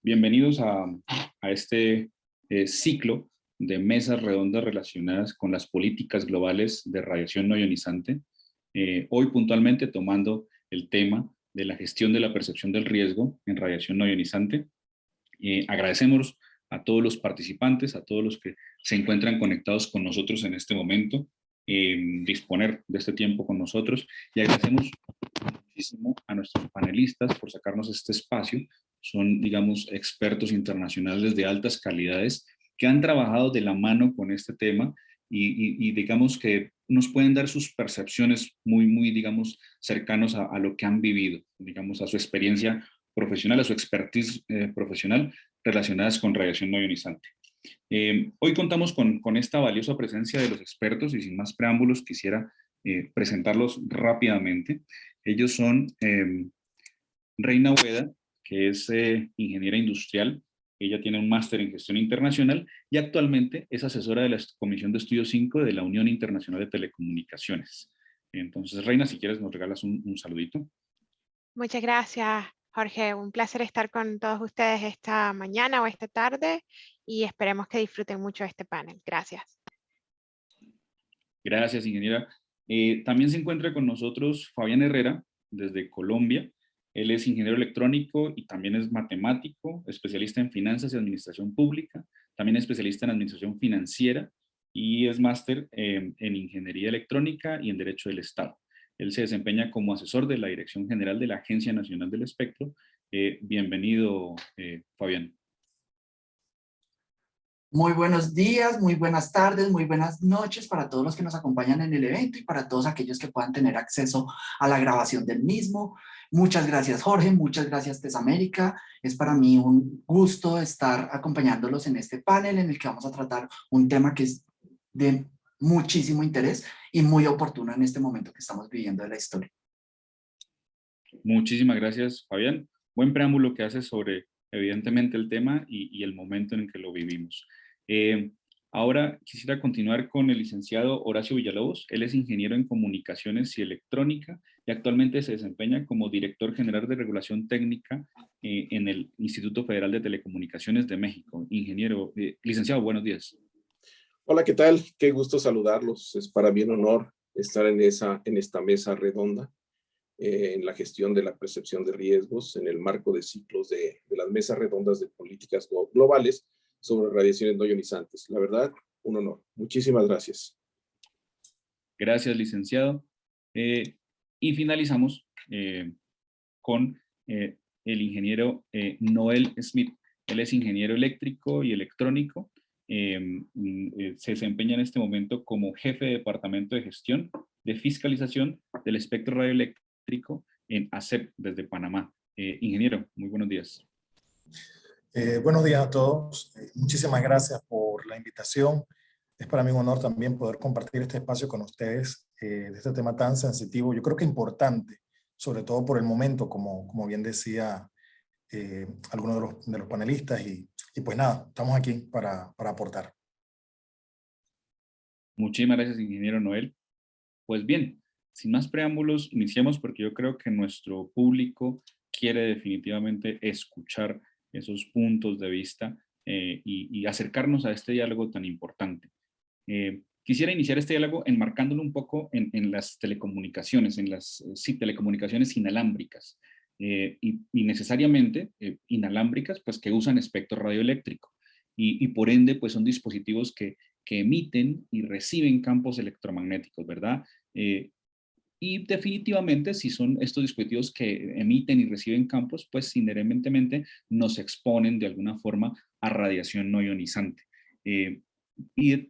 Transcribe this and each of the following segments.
Bienvenidos a este ciclo de mesas redondas relacionadas con las políticas globales de radiación no ionizante. Hoy puntualmente tomando el tema de la gestión de la percepción del riesgo en radiación no ionizante. Agradecemos a todos los participantes, a todos los que se encuentran conectados con nosotros en este momento, disponer de este tiempo con nosotros, y agradecemos muchísimo a nuestros panelistas por sacarnos este espacio. Son, digamos, expertos internacionales de altas calidades que han trabajado de la mano con este tema y digamos que nos pueden dar sus percepciones muy digamos, cercanos a lo que han vivido, digamos, a su experiencia profesional, a su expertise profesional relacionadas con radiación no ionizante. Hoy contamos con esta valiosa presencia de los expertos y sin más preámbulos quisiera presentarlos rápidamente. Ellos son Reina Hueda, que es ingeniera industrial. Ella tiene un máster en gestión internacional y actualmente es asesora de la Comisión de Estudio 5 de la Unión Internacional de Telecomunicaciones. Entonces, Reina, si quieres nos regalas un saludito. Muchas gracias, Jorge. Un placer estar con todos ustedes esta mañana o esta tarde y esperemos que disfruten mucho de este panel. Gracias. Gracias, ingeniera. También se encuentra con nosotros Fabián Herrera, desde Colombia. Él es ingeniero electrónico y también es matemático, especialista en finanzas y administración pública, también es especialista en administración financiera y es máster en ingeniería electrónica y en derecho del Estado. Él se desempeña como asesor de la Dirección General de la Agencia Nacional del Espectro. Bienvenido, Fabián. Muy buenos días, muy buenas tardes, muy buenas noches para todos los que nos acompañan en el evento y para todos aquellos que puedan tener acceso a la grabación del mismo. Muchas gracias, Jorge, muchas gracias, Tesamérica. Es para mí un gusto estar acompañándolos en este panel en el que vamos a tratar un tema que es de muchísimo interés y muy oportuno en este momento que estamos viviendo de la historia. Muchísimas gracias, Fabián. Buen preámbulo que haces sobre, evidentemente, el tema y el momento en el que lo vivimos. Ahora quisiera continuar con el licenciado Horacio Villalobos. Él es ingeniero en comunicaciones y electrónica y actualmente se desempeña como director general de regulación técnica en el Instituto Federal de Telecomunicaciones de México. Ingeniero, licenciado, buenos días. Hola, ¿qué tal? Qué gusto saludarlos. Es para mí un honor estar en esta mesa redonda en la gestión de la percepción de riesgos en el marco de ciclos de las mesas redondas de políticas globales sobre radiaciones no ionizantes. La verdad, un honor. Muchísimas gracias. Gracias, licenciado. Y finalizamos con el ingeniero Noel Smith. Él es ingeniero eléctrico y electrónico. Se desempeña en este momento como jefe de departamento de gestión de fiscalización del espectro radioeléctrico en ACEP desde Panamá. Ingeniero, muy buenos días. Buenos días a todos. Muchísimas gracias por la invitación. Es para mí un honor también poder compartir este espacio con ustedes de este tema tan sensitivo. Yo creo que importante, sobre todo por el momento, como bien decía algunos de los panelistas. Y pues nada, estamos aquí para aportar. Muchísimas gracias, ingeniero Noel. Pues bien, sin más preámbulos, iniciemos porque yo creo que nuestro público quiere definitivamente escuchar esos puntos de vista y acercarnos a este diálogo tan importante. Quisiera iniciar este diálogo enmarcándolo un poco en las telecomunicaciones, en las telecomunicaciones inalámbricas y necesariamente inalámbricas, pues que usan espectro radioeléctrico y por ende pues son dispositivos que emiten y reciben campos electromagnéticos, ¿verdad? Y definitivamente si son estos dispositivos que emiten y reciben campos, pues inherentemente nos exponen de alguna forma a radiación no ionizante. Y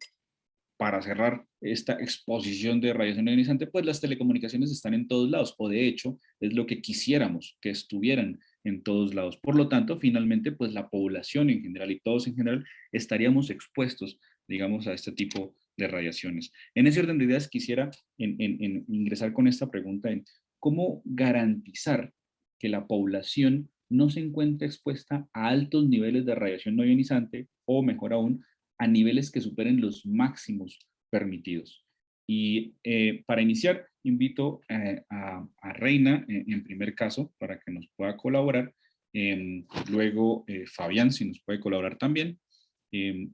para cerrar esta exposición de radiación ionizante, pues las telecomunicaciones están en todos lados, o de hecho es lo que quisiéramos que estuvieran en todos lados. Por lo tanto, finalmente, pues la población en general y todos en general estaríamos expuestos, digamos, a este tipo de radiaciones. En ese orden de ideas quisiera ingresar con esta pregunta en cómo garantizar que la población no se encuentre expuesta a altos niveles de radiación no ionizante o, mejor aún, a niveles que superen los máximos permitidos. Y para iniciar, invito a Reina, en primer caso, para que nos pueda colaborar Luego Fabián, si nos puede colaborar también.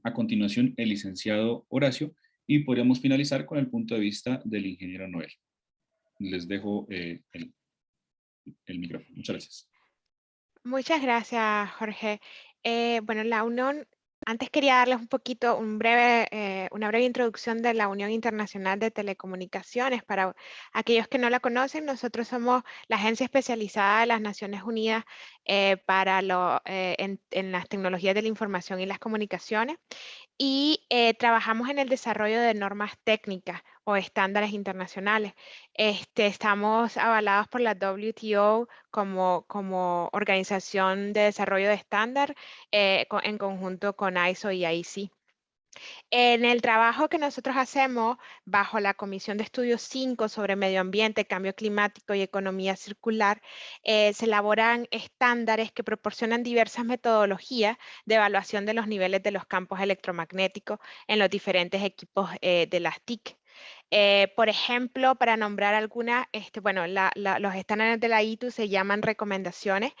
A continuación, el licenciado Horacio, y podríamos finalizar con el punto de vista del ingeniero Noel. Les dejo el micrófono. Muchas gracias. Muchas gracias, Jorge. Bueno, la Unión, antes quería darles un poquito, una breve introducción de la Unión Internacional de Telecomunicaciones. Para aquellos que no la conocen, nosotros somos la agencia especializada de las Naciones Unidas en las tecnologías de la información y las comunicaciones. Y trabajamos en el desarrollo de normas técnicas o estándares internacionales. Estamos avalados por la WTO como organización de desarrollo de estándar en conjunto con ISO y IEC. En el trabajo que nosotros hacemos bajo la Comisión de Estudios 5 sobre Medio Ambiente, Cambio Climático y Economía Circular, se elaboran estándares que proporcionan diversas metodologías de evaluación de los niveles de los campos electromagnéticos en los diferentes equipos de las TIC. Por ejemplo, para nombrar algunas, bueno, los estándares de la ITU se llaman recomendaciones.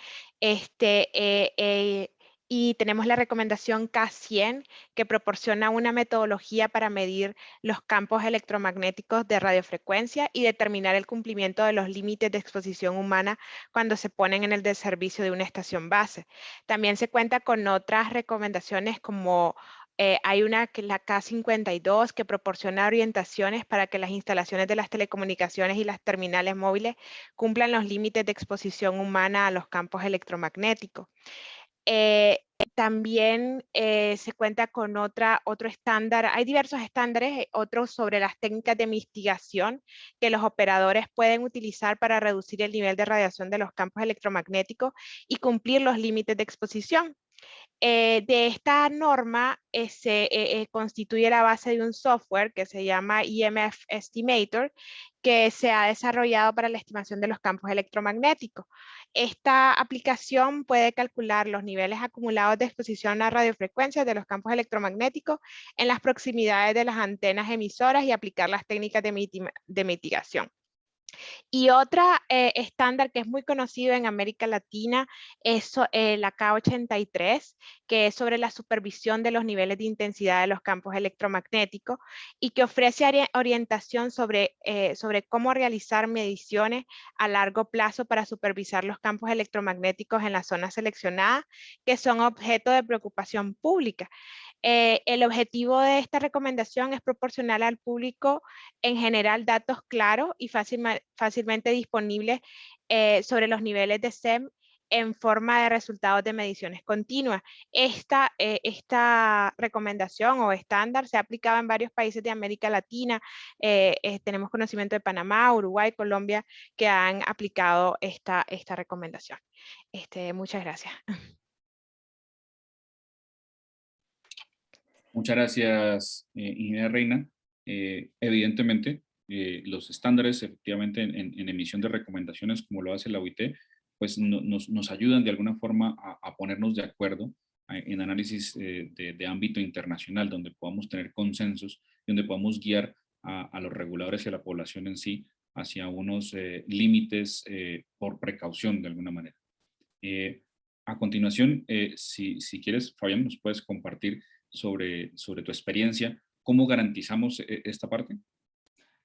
Y tenemos la recomendación K100, que proporciona una metodología para medir los campos electromagnéticos de radiofrecuencia y determinar el cumplimiento de los límites de exposición humana cuando se ponen en el servicio de una estación base. También se cuenta con otras recomendaciones como hay una que es la K52, que proporciona orientaciones para que las instalaciones de las telecomunicaciones y las terminales móviles cumplan los límites de exposición humana a los campos electromagnéticos. También se cuenta con otro estándar, hay diversos estándares, otros sobre las técnicas de mitigación que los operadores pueden utilizar para reducir el nivel de radiación de los campos electromagnéticos y cumplir los límites de exposición. De esta norma se constituye la base de un software que se llama EMF Estimator, que se ha desarrollado para la estimación de los campos electromagnéticos. Esta aplicación puede calcular los niveles acumulados de exposición a radiofrecuencias de los campos electromagnéticos en las proximidades de las antenas emisoras y aplicar las técnicas de mitigación. Y otra estándar que es muy conocido en América Latina es la K83, que es sobre la supervisión de los niveles de intensidad de los campos electromagnéticos y que ofrece orientación sobre cómo realizar mediciones a largo plazo para supervisar los campos electromagnéticos en las zonas seleccionadas que son objeto de preocupación pública. El objetivo de esta recomendación es proporcionar al público en general datos claros y fácilmente disponibles sobre los niveles de SEM en forma de resultados de mediciones continuas. Esta recomendación o estándar se ha aplicado en varios países de América Latina. Tenemos conocimiento de Panamá, Uruguay, Colombia, que han aplicado esta recomendación. Muchas gracias. Muchas gracias, ingeniera Reina. Evidentemente, los estándares efectivamente en emisión de recomendaciones, como lo hace la OIT, pues nos ayudan de alguna forma a ponernos de acuerdo en análisis de ámbito internacional, donde podamos tener consensos, donde podamos guiar a los reguladores y a la población en sí hacia unos límites por precaución de alguna manera. A continuación, si quieres, Fabián, nos puedes compartir sobre tu experiencia, ¿cómo garantizamos esta parte?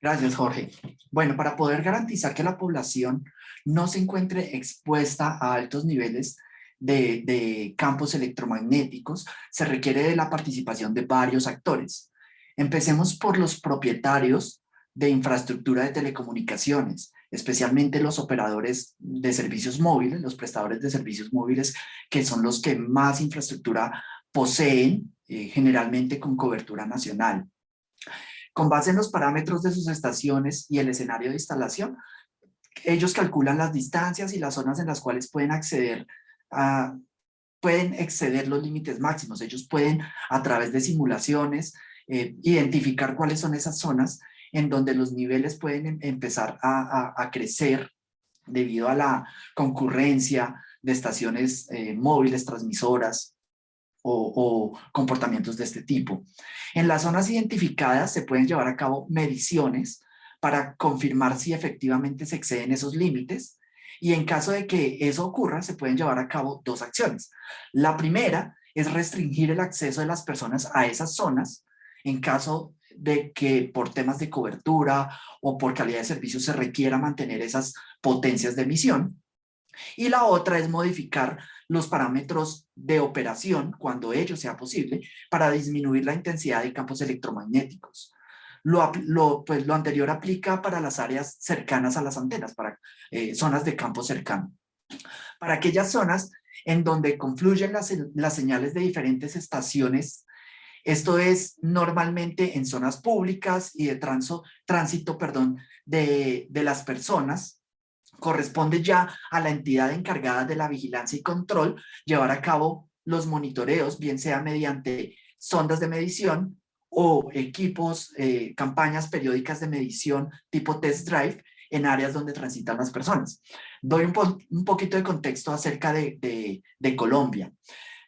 Gracias, Jorge. Bueno, para poder garantizar que la población no se encuentre expuesta a altos niveles de campos electromagnéticos, se requiere de la participación de varios actores. Empecemos por los propietarios de infraestructura de telecomunicaciones, especialmente los operadores de servicios móviles, los prestadores de servicios móviles, que son los que más infraestructura poseen, generalmente con cobertura nacional. Con base en los parámetros de sus estaciones y el escenario de instalación, ellos calculan las distancias y las zonas en las cuales pueden exceder los límites máximos. Ellos pueden, a través de simulaciones, identificar cuáles son esas zonas en donde los niveles pueden empezar a crecer debido a la concurrencia de estaciones móviles, transmisoras, o comportamientos de este tipo. En las zonas identificadas se pueden llevar a cabo mediciones para confirmar si efectivamente se exceden esos límites Y en caso de que eso ocurra, se pueden llevar a cabo dos acciones. La primera es restringir el acceso de las personas a esas zonas en caso de que por temas de cobertura o por calidad de servicio se requiera mantener esas potencias de emisión. Y la otra es modificar los parámetros de operación, cuando ello sea posible, para disminuir la intensidad de campos electromagnéticos. Pues lo anterior aplica para las áreas cercanas a las antenas, para zonas de campo cercano. Para aquellas zonas en donde confluyen las señales de diferentes estaciones, esto es normalmente en zonas públicas y de tránsito de las personas, corresponde ya a la entidad encargada de la vigilancia y control llevar a cabo los monitoreos, bien sea mediante sondas de medición o equipos, campañas periódicas de medición tipo test drive en áreas donde transitan las personas. Doy un poquito de contexto acerca de Colombia.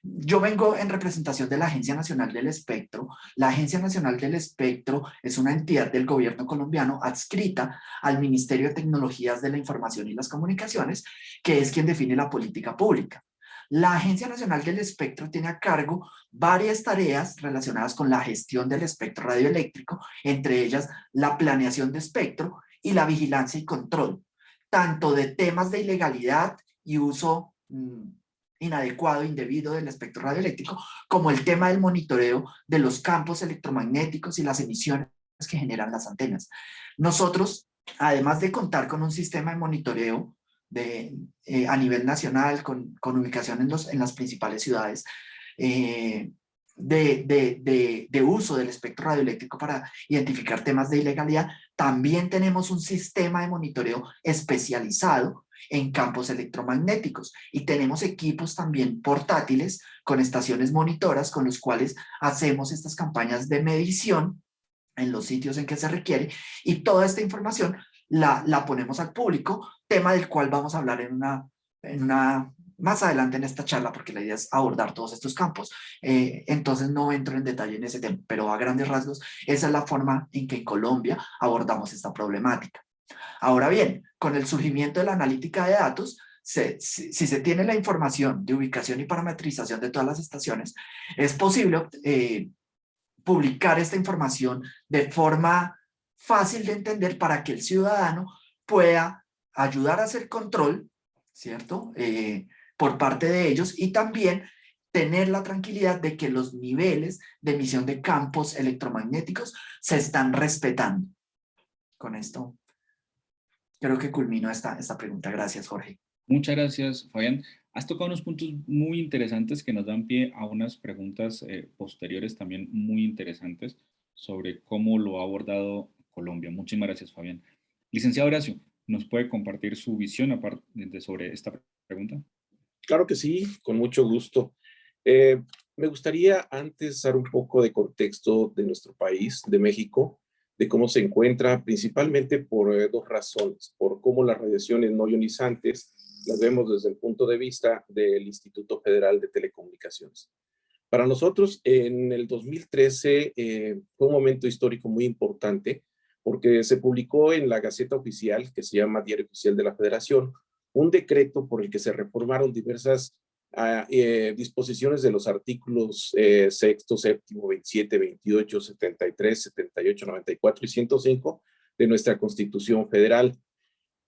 Yo vengo en representación de la Agencia Nacional del Espectro. La Agencia Nacional del Espectro es una entidad del gobierno colombiano adscrita al Ministerio de Tecnologías de la Información y las Comunicaciones, que es quien define la política pública. La Agencia Nacional del Espectro tiene a cargo varias tareas relacionadas con la gestión del espectro radioeléctrico, entre ellas la planeación de espectro y la vigilancia y control, tanto de temas de ilegalidad y uso inadecuado, indebido del espectro radioeléctrico, como el tema del monitoreo de los campos electromagnéticos y las emisiones que generan las antenas. Nosotros, además de contar con un sistema de monitoreo a nivel nacional, con ubicación en las principales ciudades, de uso del espectro radioeléctrico para identificar temas de ilegalidad, también tenemos un sistema de monitoreo especializado en campos electromagnéticos y tenemos equipos también portátiles con estaciones monitoras con los cuales hacemos estas campañas de medición en los sitios en que se requiere, y toda esta información la ponemos al público, tema del cual vamos a hablar más adelante en esta charla, porque la idea es abordar todos estos campos. Entonces no entro en detalle en ese tema, pero a grandes rasgos esa es la forma en que en Colombia abordamos esta problemática. Ahora bien, con el surgimiento de la analítica de datos, si se tiene la información de ubicación y parametrización de todas las estaciones, es posible publicar esta información de forma fácil de entender para que el ciudadano pueda ayudar a hacer control, ¿cierto? Por parte de ellos, y también tener la tranquilidad de que los niveles de emisión de campos electromagnéticos se están respetando. Con esto creo que culmino esta pregunta. Gracias, Jorge. Muchas gracias, Fabián. Has tocado unos puntos muy interesantes que nos dan pie a unas preguntas posteriores también muy interesantes sobre cómo lo ha abordado Colombia. Muchísimas gracias, Fabián. Licenciado Horacio, ¿nos puede compartir su visión sobre esta pregunta? Claro que sí, con mucho gusto. Me gustaría antes dar un poco de contexto de nuestro país, de México, de cómo se encuentra, principalmente por dos razones, por cómo las radiaciones no ionizantes las vemos desde el punto de vista del Instituto Federal de Telecomunicaciones. Para nosotros, en el 2013 fue un momento histórico muy importante, porque se publicó en la Gaceta Oficial, que se llama Diario Oficial de la Federación, un decreto por el que se reformaron diversas disposiciones de los artículos sexto, séptimo, 27, 28, 73, 78, 94 y 105 de nuestra Constitución Federal.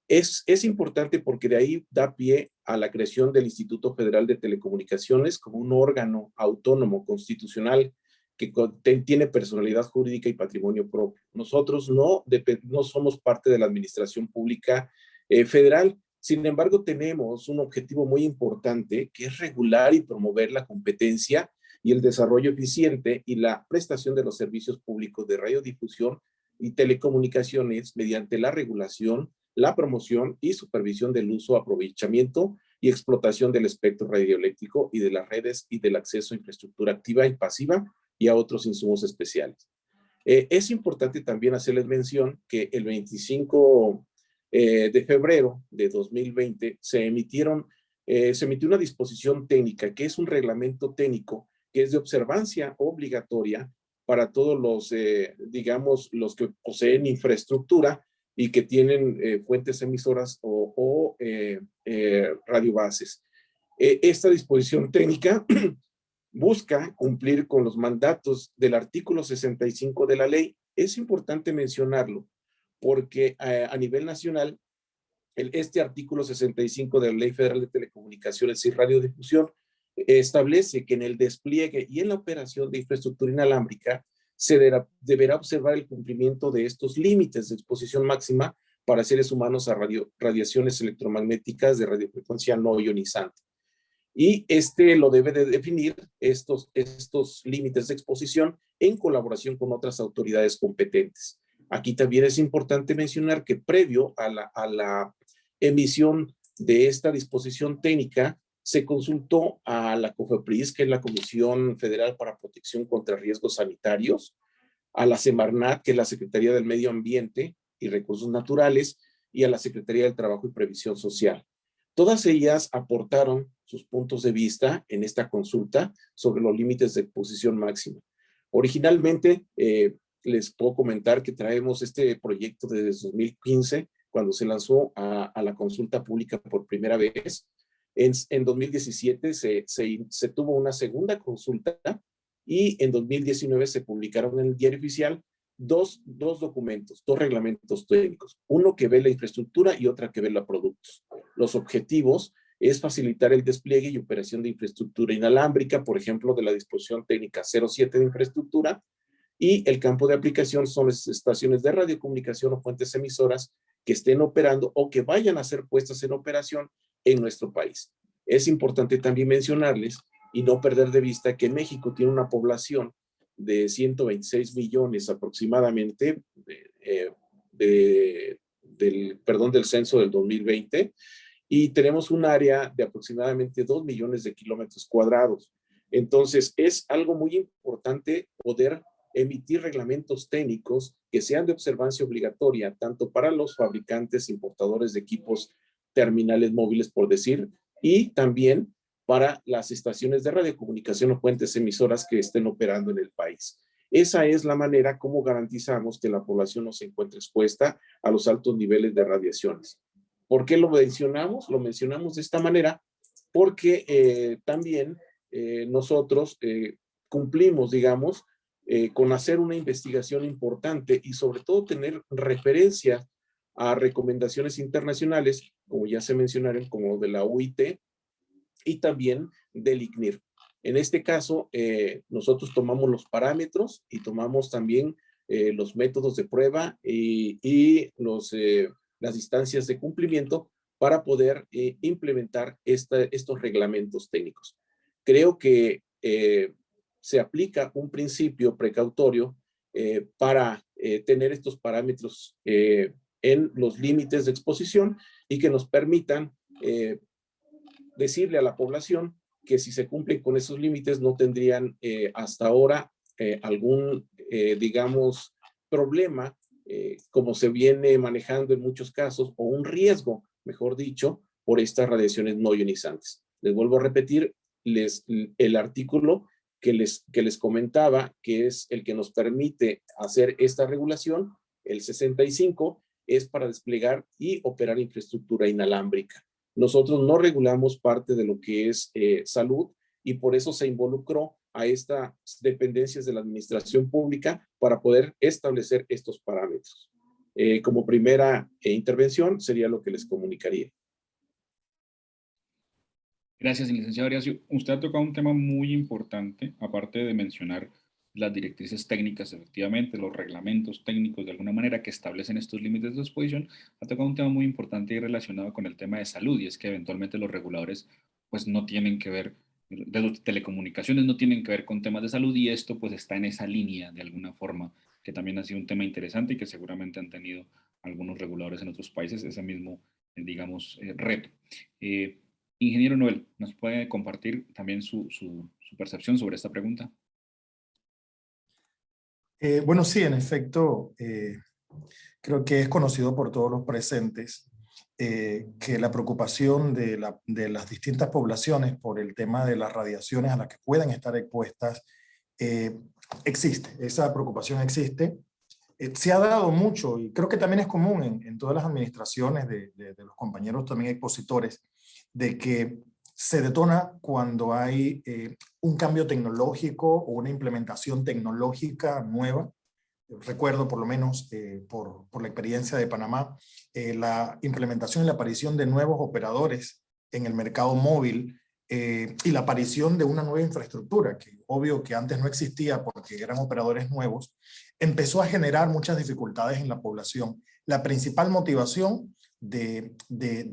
Es importante porque de ahí da pie a la creación del Instituto Federal de Telecomunicaciones como un órgano autónomo constitucional que tiene personalidad jurídica y patrimonio propio. Nosotros no somos parte de la administración pública federal. Sin embargo, tenemos un objetivo muy importante, que es regular y promover la competencia y el desarrollo eficiente y la prestación de los servicios públicos de radiodifusión y telecomunicaciones mediante la regulación, la promoción y supervisión del uso, aprovechamiento y explotación del espectro radioeléctrico y de las redes y del acceso a infraestructura activa y pasiva y a otros insumos especiales. Es importante también hacerles mención que el 25 de febrero de 2020 se emitió una disposición técnica, que es un reglamento técnico que es de observancia obligatoria para todos los, digamos, los que poseen infraestructura y que tienen fuentes emisoras o radiobases. Esta disposición técnica busca cumplir con los mandatos del artículo 65 de la ley. Es importante mencionarlo porque a nivel nacional, este artículo 65 de la Ley Federal de Telecomunicaciones y Radiodifusión establece que en el despliegue y en la operación de infraestructura inalámbrica se deberá observar el cumplimiento de estos límites de exposición máxima para seres humanos a radiaciones electromagnéticas de radiofrecuencia no ionizante. Y lo debe de definir estos límites de exposición en colaboración con otras autoridades competentes. Aquí también es importante mencionar que previo a la emisión de esta disposición técnica, se consultó a la COFEPRIS, que es la Comisión Federal para Protección contra Riesgos Sanitarios, a la Semarnat, que es la Secretaría del Medio Ambiente y Recursos Naturales, y a la Secretaría del Trabajo y Previsión Social. Todas ellas aportaron sus puntos de vista en esta consulta sobre los límites de exposición máxima. Originalmente, les puedo comentar que traemos este proyecto desde 2015, cuando se lanzó a la consulta pública por primera vez. En 2017 se tuvo una segunda consulta y en 2019 se publicaron en el Diario Oficial dos documentos, dos reglamentos técnicos, uno que ve la infraestructura y otra que ve los productos. Los objetivos es facilitar el despliegue y operación de infraestructura inalámbrica, por ejemplo, de la disposición técnica 07 de infraestructura, y el campo de aplicación son las estaciones de radiocomunicación o fuentes emisoras que estén operando o que vayan a ser puestas en operación en nuestro país. Es importante también mencionarles y no perder de vista que México tiene una población de 126 millones aproximadamente del censo del 2020, y tenemos un área de aproximadamente 2 millones de kilómetros cuadrados. Entonces, es algo muy importante poder emitir reglamentos técnicos que sean de observancia obligatoria, tanto para los fabricantes, importadores de equipos terminales móviles, por decir, y también para las estaciones de radiocomunicación o fuentes emisoras que estén operando en el país. Esa es la manera como garantizamos que la población no se encuentre expuesta a los altos niveles de radiaciones. ¿Por qué lo mencionamos? Lo mencionamos de esta manera porque también nosotros cumplimos, digamos, con hacer una investigación importante y sobre todo tener referencia a recomendaciones internacionales, como ya se mencionaron, como de la UIT y también del ICNIR. En este caso, nosotros tomamos los parámetros y tomamos también los métodos de prueba y las distancias de cumplimiento para poder implementar estos reglamentos técnicos. Creo que se aplica un principio precautorio para tener estos parámetros en los límites de exposición y que nos permitan decirle a la población que si se cumplen con esos límites no tendrían hasta ahora algún, digamos, problema como se viene manejando en muchos casos, o un riesgo, mejor dicho, por estas radiaciones no ionizantes. Les vuelvo a repetir, el artículo que les comentaba, que es el que nos permite hacer esta regulación, el 65, es para desplegar y operar infraestructura inalámbrica. Nosotros no regulamos parte de lo que es salud, y por eso se involucró a estas dependencias de la administración pública para poder establecer estos parámetros. Como primera intervención sería lo que les comunicaría. Gracias, licenciado Ariasio. Usted ha tocado un tema muy importante, aparte de mencionar las directrices técnicas, efectivamente, los reglamentos técnicos de alguna manera que establecen estos límites de exposición. Ha tocado un tema muy importante y relacionado con el tema de salud, y es que eventualmente los reguladores pues no tienen que ver, de telecomunicaciones no tienen que ver con temas de salud, y esto pues está en esa línea de alguna forma, que también ha sido un tema interesante y que seguramente han tenido algunos reguladores en otros países ese mismo, digamos, reto. Ingeniero Noel, ¿nos puede compartir también su percepción sobre esta pregunta? Bueno, sí, en efecto, creo que es conocido por todos los presentes que la preocupación de las distintas poblaciones por el tema de las radiaciones a las que puedan estar expuestas existe. Esa preocupación existe. Se ha dado mucho, y creo que también es común en todas las administraciones de los compañeros también expositores, de que se detona cuando hay un cambio tecnológico o una implementación tecnológica nueva. Recuerdo por lo menos por la experiencia de Panamá, la implementación y la aparición de nuevos operadores en el mercado móvil y la aparición de una nueva infraestructura, que obvio que antes no existía porque eran operadores nuevos, empezó a generar muchas dificultades en la población. La principal motivación de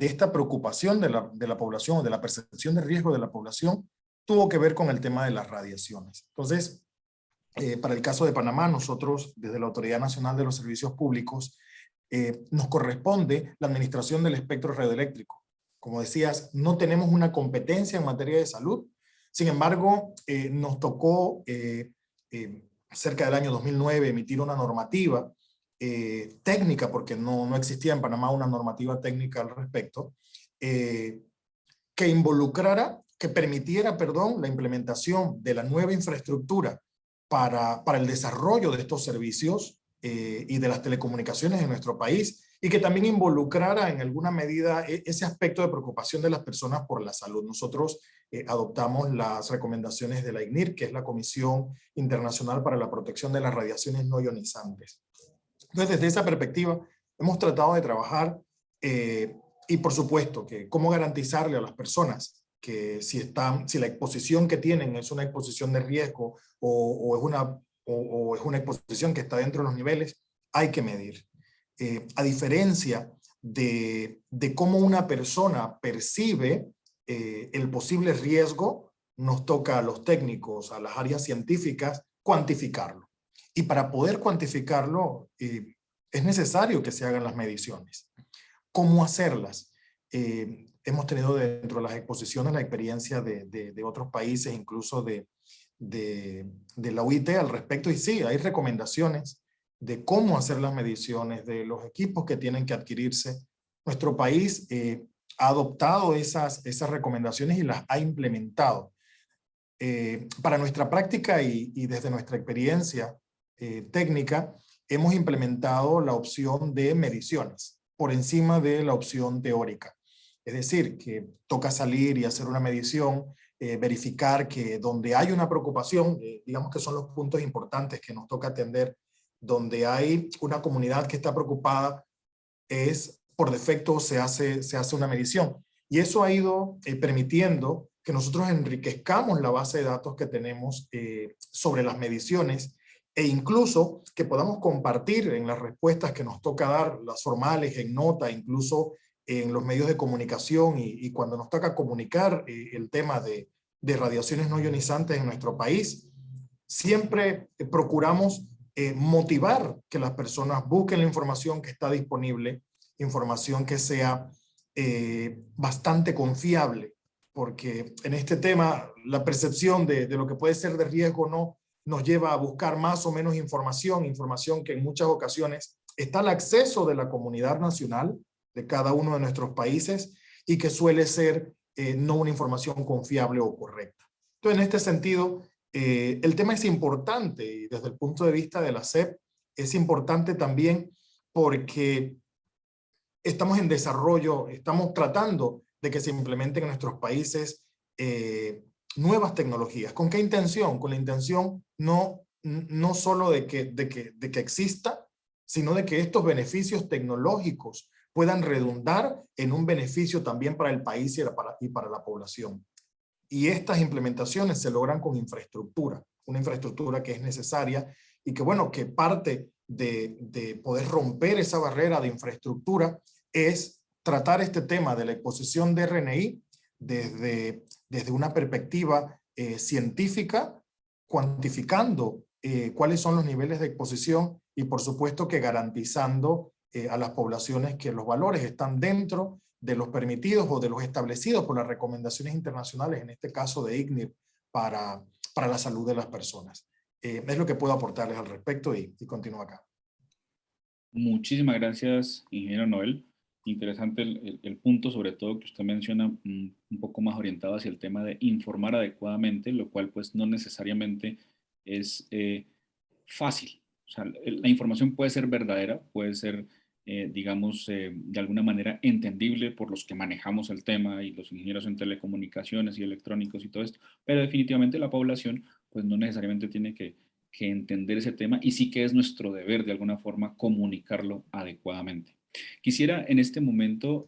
esta preocupación de la población o de la percepción de riesgo de la población tuvo que ver con el tema de las radiaciones. Entonces, para el caso de Panamá, nosotros desde la Autoridad Nacional de los Servicios Públicos nos corresponde la administración del espectro radioeléctrico. Como decías, no tenemos una competencia en materia de salud. Sin embargo, nos tocó cerca del año 2009 emitir una normativa técnica, porque no existía en Panamá una normativa técnica al respecto, que involucrara, que permitiera, perdón, la implementación de la nueva infraestructura para el desarrollo de estos servicios y de las telecomunicaciones en nuestro país, y que también involucrara en alguna medida ese aspecto de preocupación de las personas por la salud. Nosotros adoptamos las recomendaciones de la ICNIR, que es la Comisión Internacional para la Protección de las Radiaciones No Ionizantes. Entonces, desde esa perspectiva, hemos tratado de trabajar y por supuesto que cómo garantizarle a las personas que si la exposición que tienen es una exposición de riesgo o es una exposición que está dentro de los niveles, hay que medir. A diferencia de cómo una persona percibe el posible riesgo, nos toca a los técnicos, a las áreas científicas, cuantificarlo. Y para poder cuantificarlo, es necesario que se hagan las mediciones. ¿Cómo hacerlas? Hemos tenido dentro de las exposiciones la experiencia de otros países, incluso de la OIT al respecto, y sí, hay recomendaciones de cómo hacer las mediciones, de los equipos que tienen que adquirirse. Nuestro país ha adoptado esas recomendaciones y las ha implementado. Para nuestra práctica y desde nuestra experiencia técnica, hemos implementado la opción de mediciones por encima de la opción teórica. Es decir, que toca salir y hacer una medición, verificar que donde hay una preocupación, digamos que son los puntos importantes que nos toca atender, donde hay una comunidad que está preocupada, por defecto se hace una medición. Y eso ha ido permitiendo que nosotros enriquezcamos la base de datos que tenemos sobre las mediciones, e incluso que podamos compartir en las respuestas que nos toca dar, las formales, en nota, incluso en los medios de comunicación y cuando nos toca comunicar el tema de radiaciones no ionizantes en nuestro país, siempre procuramos motivar que las personas busquen la información que está disponible, información que sea bastante confiable, porque en este tema la percepción de lo que puede ser de riesgo o no nos lleva a buscar más o menos información que en muchas ocasiones está al acceso de la comunidad nacional de cada uno de nuestros países y que suele ser no una información confiable o correcta. Entonces, en este sentido, el tema es importante y desde el punto de vista de la SEP es importante también porque estamos en desarrollo, estamos tratando de que se implementen en nuestros países nuevas tecnologías. ¿Con qué intención? Con la intención no solo de que exista, sino de que estos beneficios tecnológicos puedan redundar en un beneficio también para el país y para la población. Y estas implementaciones se logran con infraestructura, una infraestructura que es necesaria y que, bueno, que parte de poder romper esa barrera de infraestructura es tratar este tema de la exposición de RNI desde una perspectiva científica, cuantificando cuáles son los niveles de exposición y por supuesto que garantizando a las poblaciones que los valores están dentro de los permitidos o de los establecidos por las recomendaciones internacionales, en este caso de ICNIR, para la salud de las personas. Es lo que puedo aportarles al respecto y continúo acá. Muchísimas gracias, ingeniero Noel. Interesante el punto, sobre todo que usted menciona un poco más orientado hacia el tema de informar adecuadamente, lo cual pues no necesariamente es fácil, O sea, la información puede ser verdadera, puede ser, digamos, de alguna manera entendible por los que manejamos el tema y los ingenieros en telecomunicaciones y electrónicos y todo esto, pero definitivamente la población pues no necesariamente tiene que entender ese tema y sí que es nuestro deber de alguna forma comunicarlo adecuadamente. Quisiera en este momento,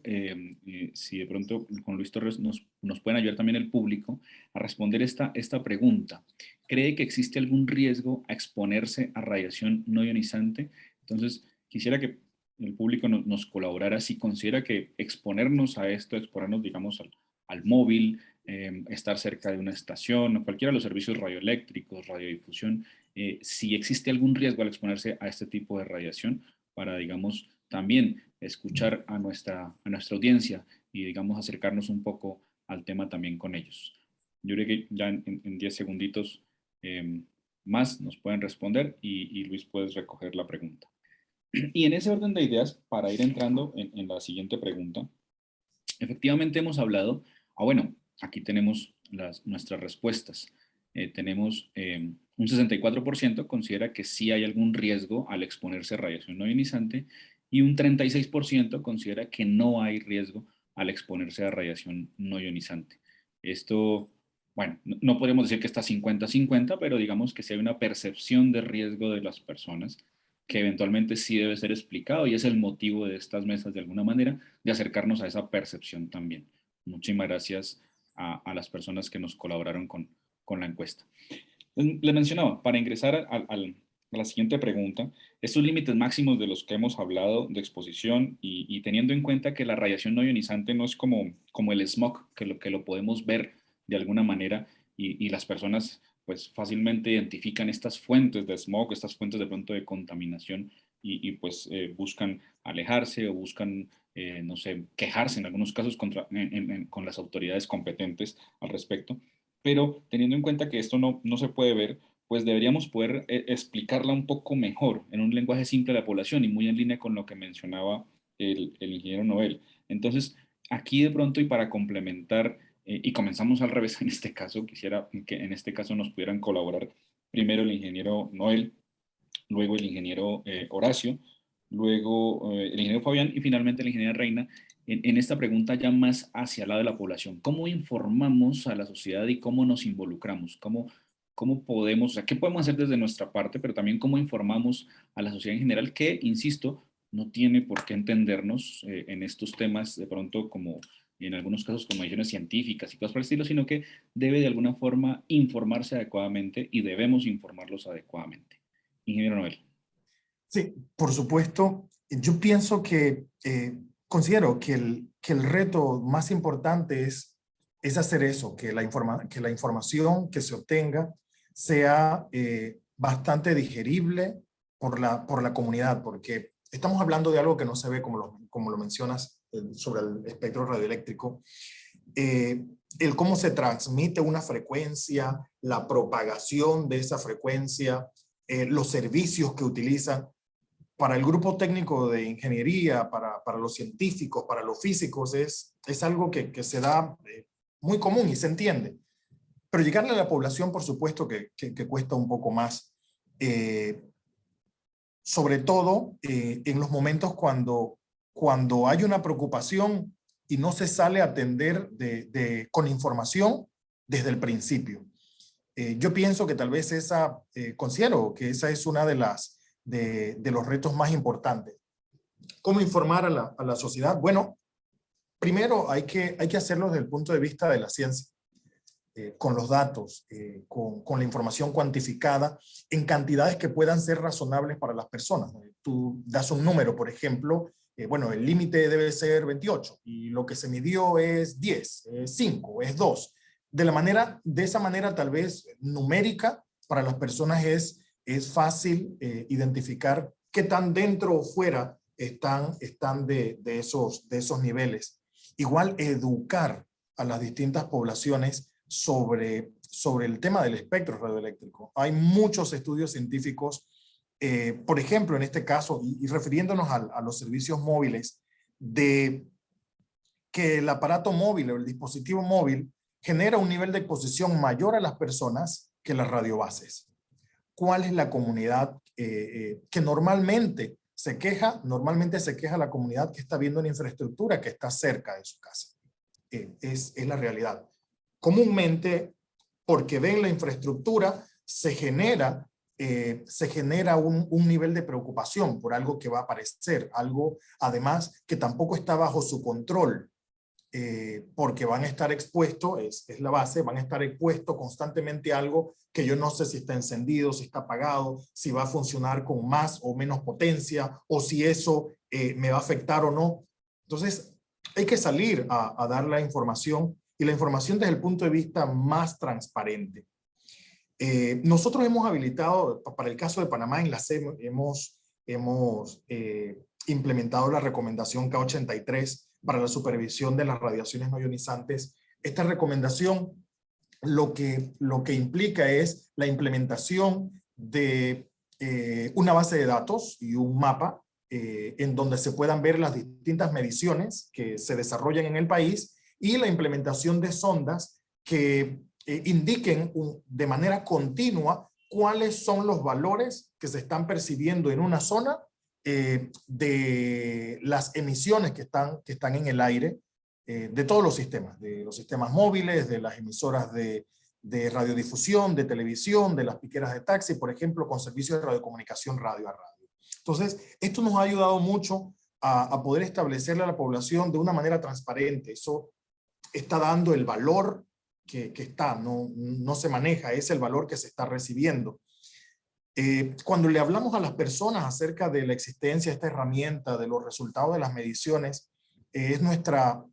si de pronto con Luis Torres nos pueden ayudar también el público a responder esta pregunta. ¿Cree que existe algún riesgo a exponerse a radiación no ionizante? Entonces, quisiera que el público nos colaborara si considera que exponernos a esto, exponernos, digamos, al móvil, estar cerca de una estación o cualquiera de los servicios radioeléctricos, radiodifusión, si existe algún riesgo al exponerse a este tipo de radiación para, digamos, también escuchar a nuestra audiencia y, digamos, acercarnos un poco al tema también con ellos. Yo creo que ya en 10 segunditos más nos pueden responder y Luis, puedes recoger la pregunta. Y en ese orden de ideas, para ir entrando en la siguiente pregunta, efectivamente hemos hablado, bueno, aquí tenemos nuestras respuestas. Tenemos un 64% considera que sí hay algún riesgo al exponerse a radiación no ionizante y un 36% considera que no hay riesgo al exponerse a radiación no ionizante. Esto, bueno, no podemos decir que está 50-50, pero digamos que sí hay una percepción de riesgo de las personas que eventualmente sí debe ser explicado y es el motivo de estas mesas de alguna manera, de acercarnos a esa percepción también. Muchísimas gracias a las personas que nos colaboraron con la encuesta. Le mencionaba, para ingresar a la siguiente pregunta, estos límites máximos de los que hemos hablado de exposición y teniendo en cuenta que la radiación no ionizante no es como el smog, que lo podemos ver de alguna manera y las personas pues fácilmente identifican estas fuentes de smog, estas fuentes de pronto de contaminación y pues buscan alejarse o buscan, no sé, quejarse en algunos casos con las autoridades competentes al respecto. Pero teniendo en cuenta que esto no se puede ver, pues deberíamos poder explicarla un poco mejor en un lenguaje simple a la población y muy en línea con lo que mencionaba el ingeniero Noel. Entonces, aquí de pronto y para complementar, y comenzamos al revés en este caso, quisiera que en este caso nos pudieran colaborar primero el ingeniero Noel, luego el ingeniero Horacio, luego el ingeniero Fabián y finalmente la ingeniera Reina, en esta pregunta ya más hacia el lado de la población. ¿Cómo informamos a la sociedad y cómo nos involucramos? ¿Cómo podemos, o sea, qué podemos hacer desde nuestra parte, pero también cómo informamos a la sociedad en general que, insisto, no tiene por qué entendernos en estos temas de pronto como en algunos casos con mediciones científicas y cosas por el estilo, sino que debe de alguna forma informarse adecuadamente y debemos informarlos adecuadamente. Ingeniero Noel. Sí, por supuesto. Yo pienso que, considero que el reto más importante es hacer eso, que la información que se obtenga sea bastante digerible por la comunidad, porque estamos hablando de algo que no se ve como lo mencionas sobre el espectro radioeléctrico. El cómo se transmite una frecuencia, la propagación de esa frecuencia, los servicios que utilizan. Para el grupo técnico de ingeniería, para los científicos, para los físicos, es algo que se da muy común y se entiende. Pero llegarle a la población, por supuesto, que cuesta un poco más. Sobre todo en los momentos cuando hay una preocupación y no se sale a atender con información desde el principio. Yo pienso que tal vez considero que esa es una de los retos más importantes. ¿Cómo informar a la sociedad? Bueno, primero hay que hacerlo desde el punto de vista de la ciencia, con los datos, con la información cuantificada en cantidades que puedan ser razonables para las personas. Tú das un número, por ejemplo, bueno, el límite debe ser 28 y lo que se midió es 10, es 5, es 2. De esa manera tal vez numérica para las personas es fácil identificar qué tan dentro o fuera están de esos niveles. Igual educar a las distintas poblaciones sobre el tema del espectro radioeléctrico. Hay muchos estudios científicos, por ejemplo, en este caso, y refiriéndonos a los servicios móviles, de que el aparato móvil o el dispositivo móvil genera un nivel de exposición mayor a las personas que las radiobases. cuál es la comunidad que normalmente se queja la comunidad que está viendo una infraestructura que está cerca de su casa. Es la realidad. Comúnmente, porque ven la infraestructura, se genera un nivel de preocupación por algo que va a aparecer, algo además que tampoco está bajo su control, porque van a estar expuestos, es la base, van a estar expuestos constantemente a algo que yo no sé si está encendido, si está apagado, si va a funcionar con más o menos potencia, o si eso me va a afectar o no. Entonces, hay que salir a dar la información, y la información desde el punto de vista más transparente. Nosotros hemos habilitado, para el caso de Panamá, en la CEM, hemos implementado la recomendación K83 para la supervisión de las radiaciones no ionizantes. Esta recomendación lo que implica es la implementación de una base de datos y un mapa en donde se puedan ver las distintas mediciones que se desarrollan en el país, y la implementación de sondas que indiquen de manera continua cuáles son los valores que se están percibiendo en una zona de las emisiones que están en el aire, de todos los sistemas, de los sistemas móviles, de las emisoras de radiodifusión, de televisión, de las piqueras de taxi, por ejemplo, con servicios de radiocomunicación radio a radio. Entonces, esto nos ha ayudado mucho a poder establecerle a la población de una manera transparente. Eso está dando el valor que está, no se maneja, es el valor que se está recibiendo. Cuando le hablamos a las personas acerca de la existencia de esta herramienta, de los resultados de las mediciones, es nuestra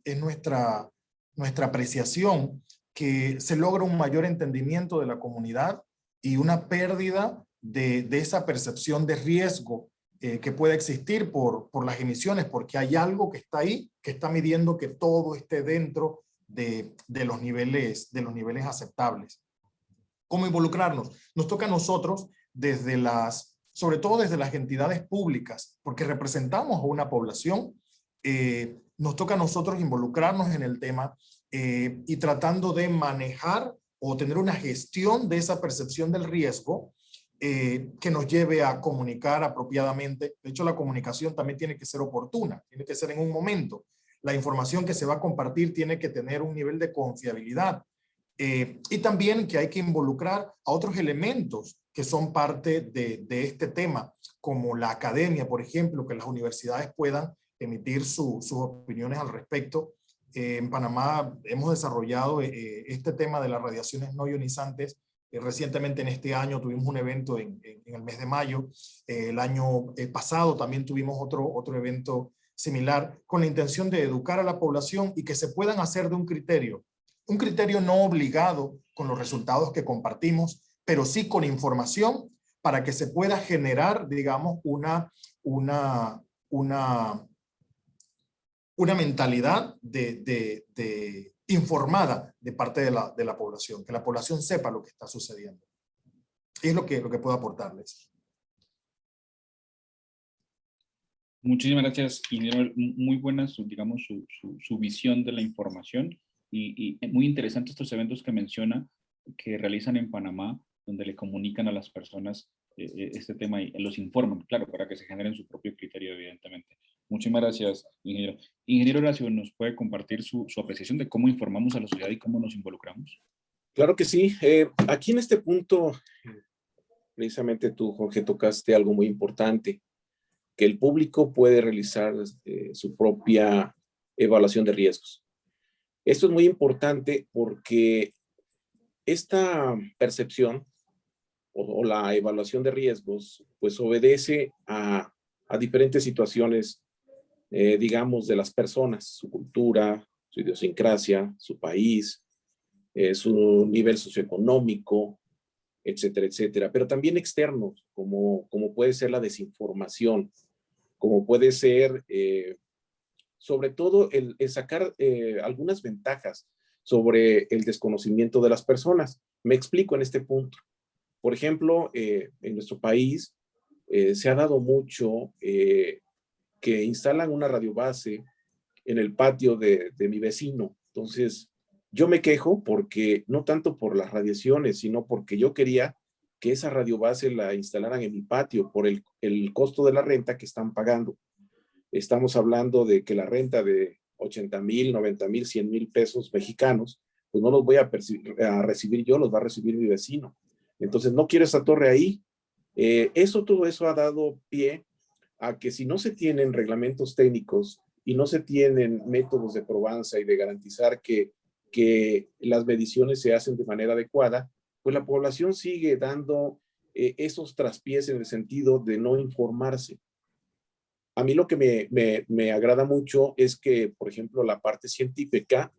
apreciación que se logra un mayor entendimiento de la comunidad y una pérdida de esa percepción de riesgo que puede existir por las emisiones, porque hay algo que está ahí, que está midiendo que todo esté dentro de los niveles aceptables. ¿Cómo involucrarnos? Nos toca a nosotros sobre todo desde las entidades públicas, porque representamos a una población. Nos toca a nosotros involucrarnos en el tema y tratando de manejar o tener una gestión de esa percepción del riesgo que nos lleve a comunicar apropiadamente. De hecho, la comunicación también tiene que ser oportuna, tiene que ser en un momento. La información que se va a compartir tiene que tener un nivel de confiabilidad. Y también que hay que involucrar a otros elementos que son parte de este tema, como la academia, por ejemplo, que las universidades puedan emitir sus opiniones al respecto. En Panamá hemos desarrollado este tema de las radiaciones no ionizantes. Recientemente en este año tuvimos un evento en el mes de mayo. El año pasado también tuvimos otro evento similar, con la intención de educar a la población y que se puedan hacer de un criterio no obligado con los resultados que compartimos, pero sí con información para que se pueda generar, digamos, una mentalidad informada de parte de la población, que la población sepa lo que está sucediendo. Es lo que puedo aportarles. Muchísimas gracias, ingeniero. Muy buena digamos, su visión de la información, y muy interesantes estos eventos que menciona, que realizan en Panamá, donde le comunican a las personas este tema y los informan, claro, para que se generen su propio criterio, evidentemente. Muchísimas gracias, ingeniero. Ingeniero Horacio, ¿nos puede compartir su apreciación de cómo informamos a la sociedad y cómo nos involucramos? Claro que sí. Aquí en este punto, precisamente tú, Jorge, tocaste algo muy importante, que el público puede realizar su propia evaluación de riesgos. Esto es muy importante porque esta percepción o la evaluación de riesgos, pues obedece a diferentes situaciones, digamos, de las personas, su cultura, su idiosincrasia, su país, su nivel socioeconómico, etcétera, etcétera. Pero también externos, como puede ser la desinformación, como puede ser, sobre todo, el sacar algunas ventajas sobre el desconocimiento de las personas. Me explico en este punto. Por ejemplo, en nuestro país se ha dado mucho que instalan una radiobase en el patio de mi vecino. Entonces, yo me quejo porque, no tanto por las radiaciones, sino porque yo quería que esa radiobase la instalaran en mi patio por el costo de la renta que están pagando. Estamos hablando de que la renta de 80,000, 90,000, 100,000 pesos mexicanos, pues no los voy a recibir yo, los va a recibir mi vecino. Entonces no quiero esa torre ahí. Todo eso ha dado pie a que si no se tienen reglamentos técnicos y no se tienen métodos de probanza y de garantizar que las mediciones se hacen de manera adecuada, pues la población sigue dando esos traspiés en el sentido de no informarse. A mí lo que me agrada mucho es que, por ejemplo, la parte científica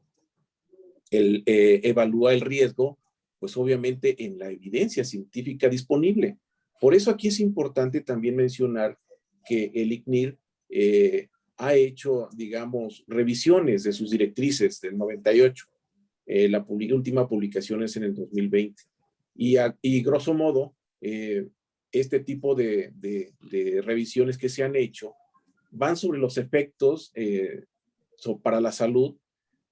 evalúa el riesgo, pues obviamente en la evidencia científica disponible. Por eso aquí es importante también mencionar que el ICNIR ha hecho, digamos, revisiones de sus directrices del 98. La última publicación es en el 2020. Y grosso modo, este tipo de revisiones que se han hecho van sobre los efectos para la salud,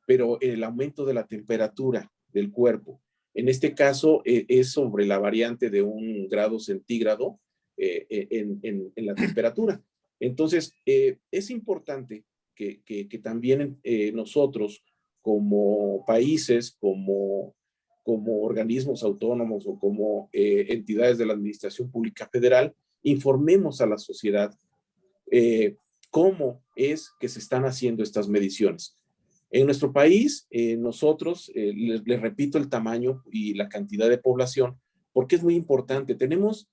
pero el aumento de la temperatura del cuerpo. En este caso es sobre la variante de 1 grado centígrado en la temperatura. Entonces, es importante que también nosotros como países, como organismos autónomos o como entidades de la Administración Pública Federal, informemos a la sociedad cómo es que se están haciendo estas mediciones. En nuestro país, nosotros, les repito el tamaño y la cantidad de población, porque es muy importante. Tenemos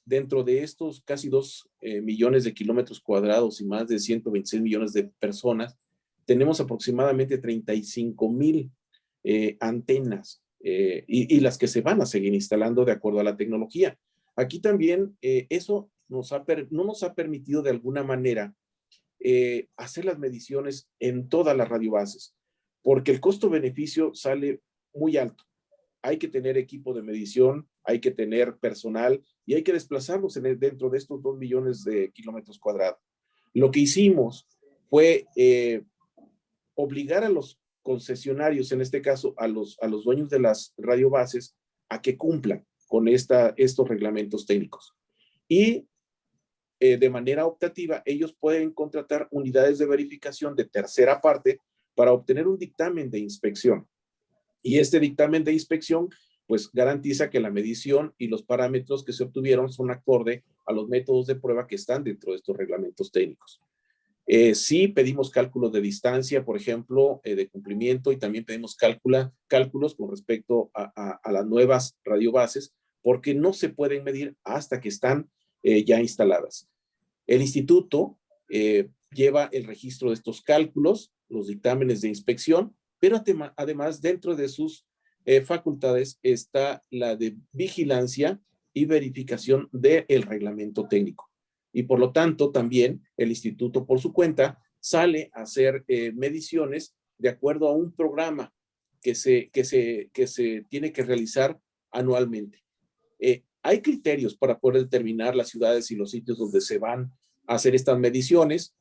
dentro de estos casi 2 millones de kilómetros cuadrados y más de 126 millones de personas, tenemos aproximadamente 35,000 antenas y las que se van a seguir instalando de acuerdo a la tecnología. Aquí también eso no nos ha permitido de alguna manera hacer las mediciones en todas las radiobases, porque el costo-beneficio sale muy alto. Hay que tener equipo de medición, hay que tener personal y hay que desplazarlos dentro de estos 2 millones de kilómetros cuadrados. Lo que hicimos fue obligar a los concesionarios, en este caso a los dueños de las radiobases, a que cumplan con estos reglamentos técnicos. Y de manera optativa, ellos pueden contratar unidades de verificación de tercera parte para obtener un dictamen de inspección. Y este dictamen de inspección, pues garantiza que la medición y los parámetros que se obtuvieron son acorde a los métodos de prueba que están dentro de estos reglamentos técnicos. Sí pedimos cálculos de distancia, por ejemplo, de cumplimiento, y también pedimos cálculos con respecto a las nuevas radiobases, porque no se pueden medir hasta que están ya instaladas. El instituto lleva el registro de estos cálculos, los dictámenes de inspección, pero además dentro de sus facultades está la de vigilancia y verificación del reglamento técnico. Y por lo tanto también el instituto por su cuenta sale a hacer mediciones de acuerdo a un programa que se tiene que realizar anualmente. Hay criterios para poder determinar las ciudades y los sitios donde se van a hacer estas mediciones,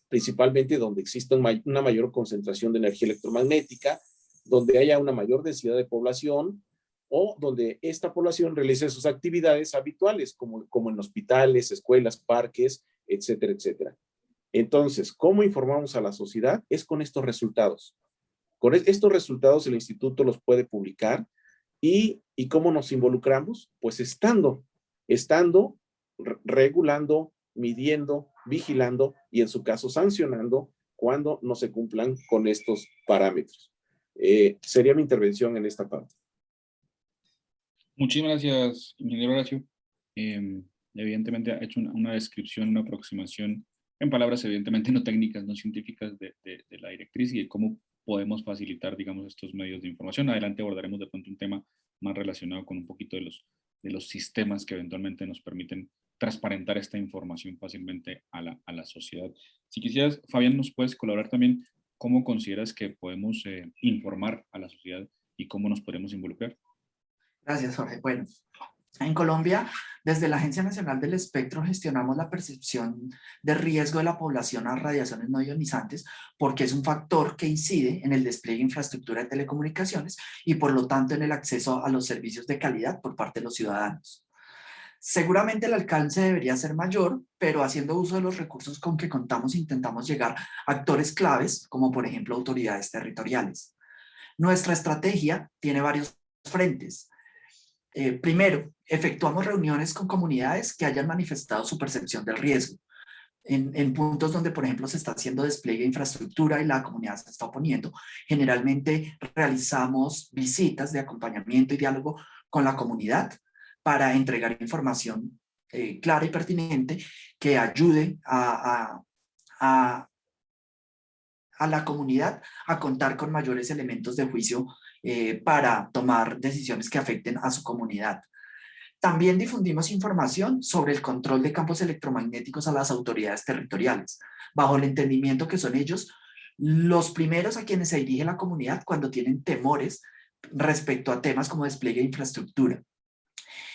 principalmente donde exista una mayor concentración de energía electromagnética, donde haya una mayor densidad de población o donde esta población realice sus actividades habituales, como en hospitales, escuelas, parques, etcétera, etcétera. Entonces, ¿cómo informamos a la sociedad? Es con estos resultados. Con estos resultados el instituto los puede publicar. ¿Y cómo nos involucramos? Pues estando regulando, midiendo, vigilando y en su caso sancionando cuando no se cumplan con estos parámetros. Sería mi intervención en esta parte. Muchísimas gracias, ingeniero Horacio. Evidentemente ha hecho una descripción, una aproximación en palabras evidentemente no técnicas, no científicas de la directriz y de cómo podemos facilitar, digamos, estos medios de información. Adelante abordaremos de pronto un tema más relacionado con un poquito de los sistemas que eventualmente nos permiten transparentar esta información fácilmente a la sociedad. Si quisieras, Fabián, ¿nos puedes colaborar también cómo consideras que podemos informar a la sociedad y cómo nos podemos involucrar? Gracias, Jorge. Bueno, En Colombia, desde la Agencia Nacional del Espectro gestionamos la percepción de riesgo de la población a radiaciones no ionizantes porque es un factor que incide en el despliegue de infraestructura de telecomunicaciones y por lo tanto en el acceso a los servicios de calidad por parte de los ciudadanos. Seguramente el alcance debería ser mayor, pero haciendo uso de los recursos con que contamos intentamos llegar a actores claves, como por ejemplo autoridades territoriales. Nuestra estrategia tiene varios frentes. Primero, efectuamos reuniones con comunidades que hayan manifestado su percepción del riesgo. En puntos donde, por ejemplo, se está haciendo despliegue de infraestructura y la comunidad se está oponiendo, generalmente realizamos visitas de acompañamiento y diálogo con la comunidad para entregar información clara y pertinente que ayude a la comunidad a contar con mayores elementos de juicio para tomar decisiones que afecten a su comunidad. También difundimos información sobre el control de campos electromagnéticos a las autoridades territoriales, bajo el entendimiento que son ellos los primeros a quienes se dirige la comunidad cuando tienen temores respecto a temas como despliegue de infraestructura.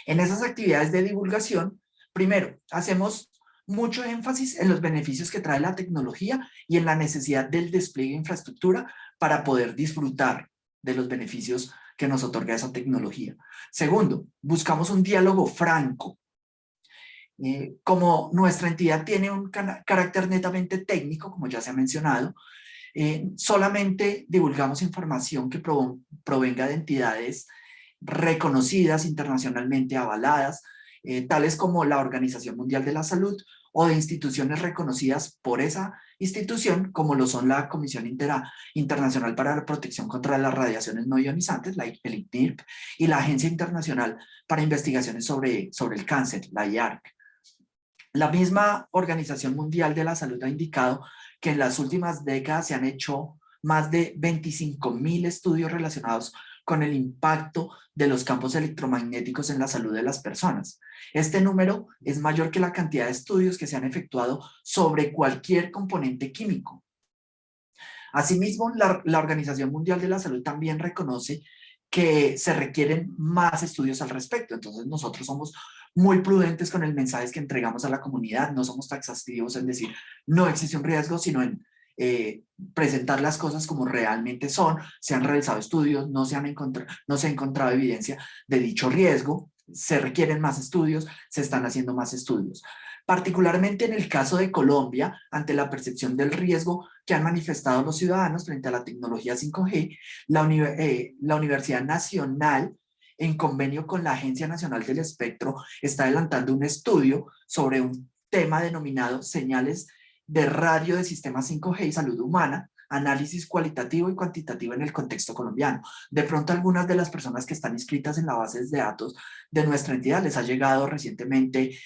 En esas actividades de divulgación, primero, hacemos mucho énfasis en los beneficios que trae la tecnología y en la necesidad del despliegue de infraestructura para poder disfrutar de los beneficios que nos otorga esa tecnología. Segundo, buscamos un diálogo franco. Como nuestra entidad tiene un carácter netamente técnico, como ya se ha mencionado, solamente divulgamos información que provenga de entidades reconocidas, internacionalmente avaladas, tales como la Organización Mundial de la Salud o de instituciones reconocidas por esa institución, como lo son la Comisión Internacional para la Protección contra las Radiaciones No Ionizantes, el ICNIRP, y la Agencia Internacional para Investigaciones sobre el Cáncer, la IARC. La misma Organización Mundial de la Salud ha indicado que en las últimas décadas se han hecho más de 25.000 estudios relacionados con el impacto de los campos electromagnéticos en la salud de las personas. Este número es mayor que la cantidad de estudios que se han efectuado sobre cualquier componente químico. Asimismo, la Organización Mundial de la Salud también reconoce que se requieren más estudios al respecto. Entonces nosotros somos muy prudentes con el mensaje que entregamos a la comunidad, no somos taxativos en decir no existe un riesgo, sino en presentar las cosas como realmente son. Se han realizado estudios, no se ha encontrado evidencia de dicho riesgo, se requieren más estudios, se están haciendo más estudios. Particularmente en el caso de Colombia, ante la percepción del riesgo que han manifestado los ciudadanos frente a la tecnología 5G, la Universidad Nacional, en convenio con la Agencia Nacional del Espectro, está adelantando un estudio sobre un tema denominado señales de radio de sistemas 5G y salud humana, análisis cualitativo y cuantitativo en el contexto colombiano. De pronto algunas de las personas que están inscritas en las bases de datos de nuestra entidad les ha llegado recientemente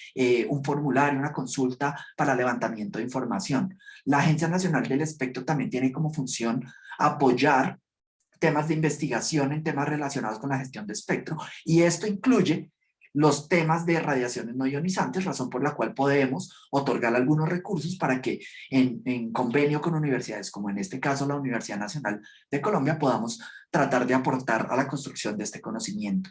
un formulario, una consulta para levantamiento de información. La Agencia Nacional del Espectro también tiene como función apoyar temas de investigación en temas relacionados con la gestión de espectro, y esto incluye los temas de radiaciones no ionizantes, razón por la cual podemos otorgar algunos recursos para que en convenio con universidades, como en este caso la Universidad Nacional de Colombia, podamos tratar de aportar a la construcción de este conocimiento.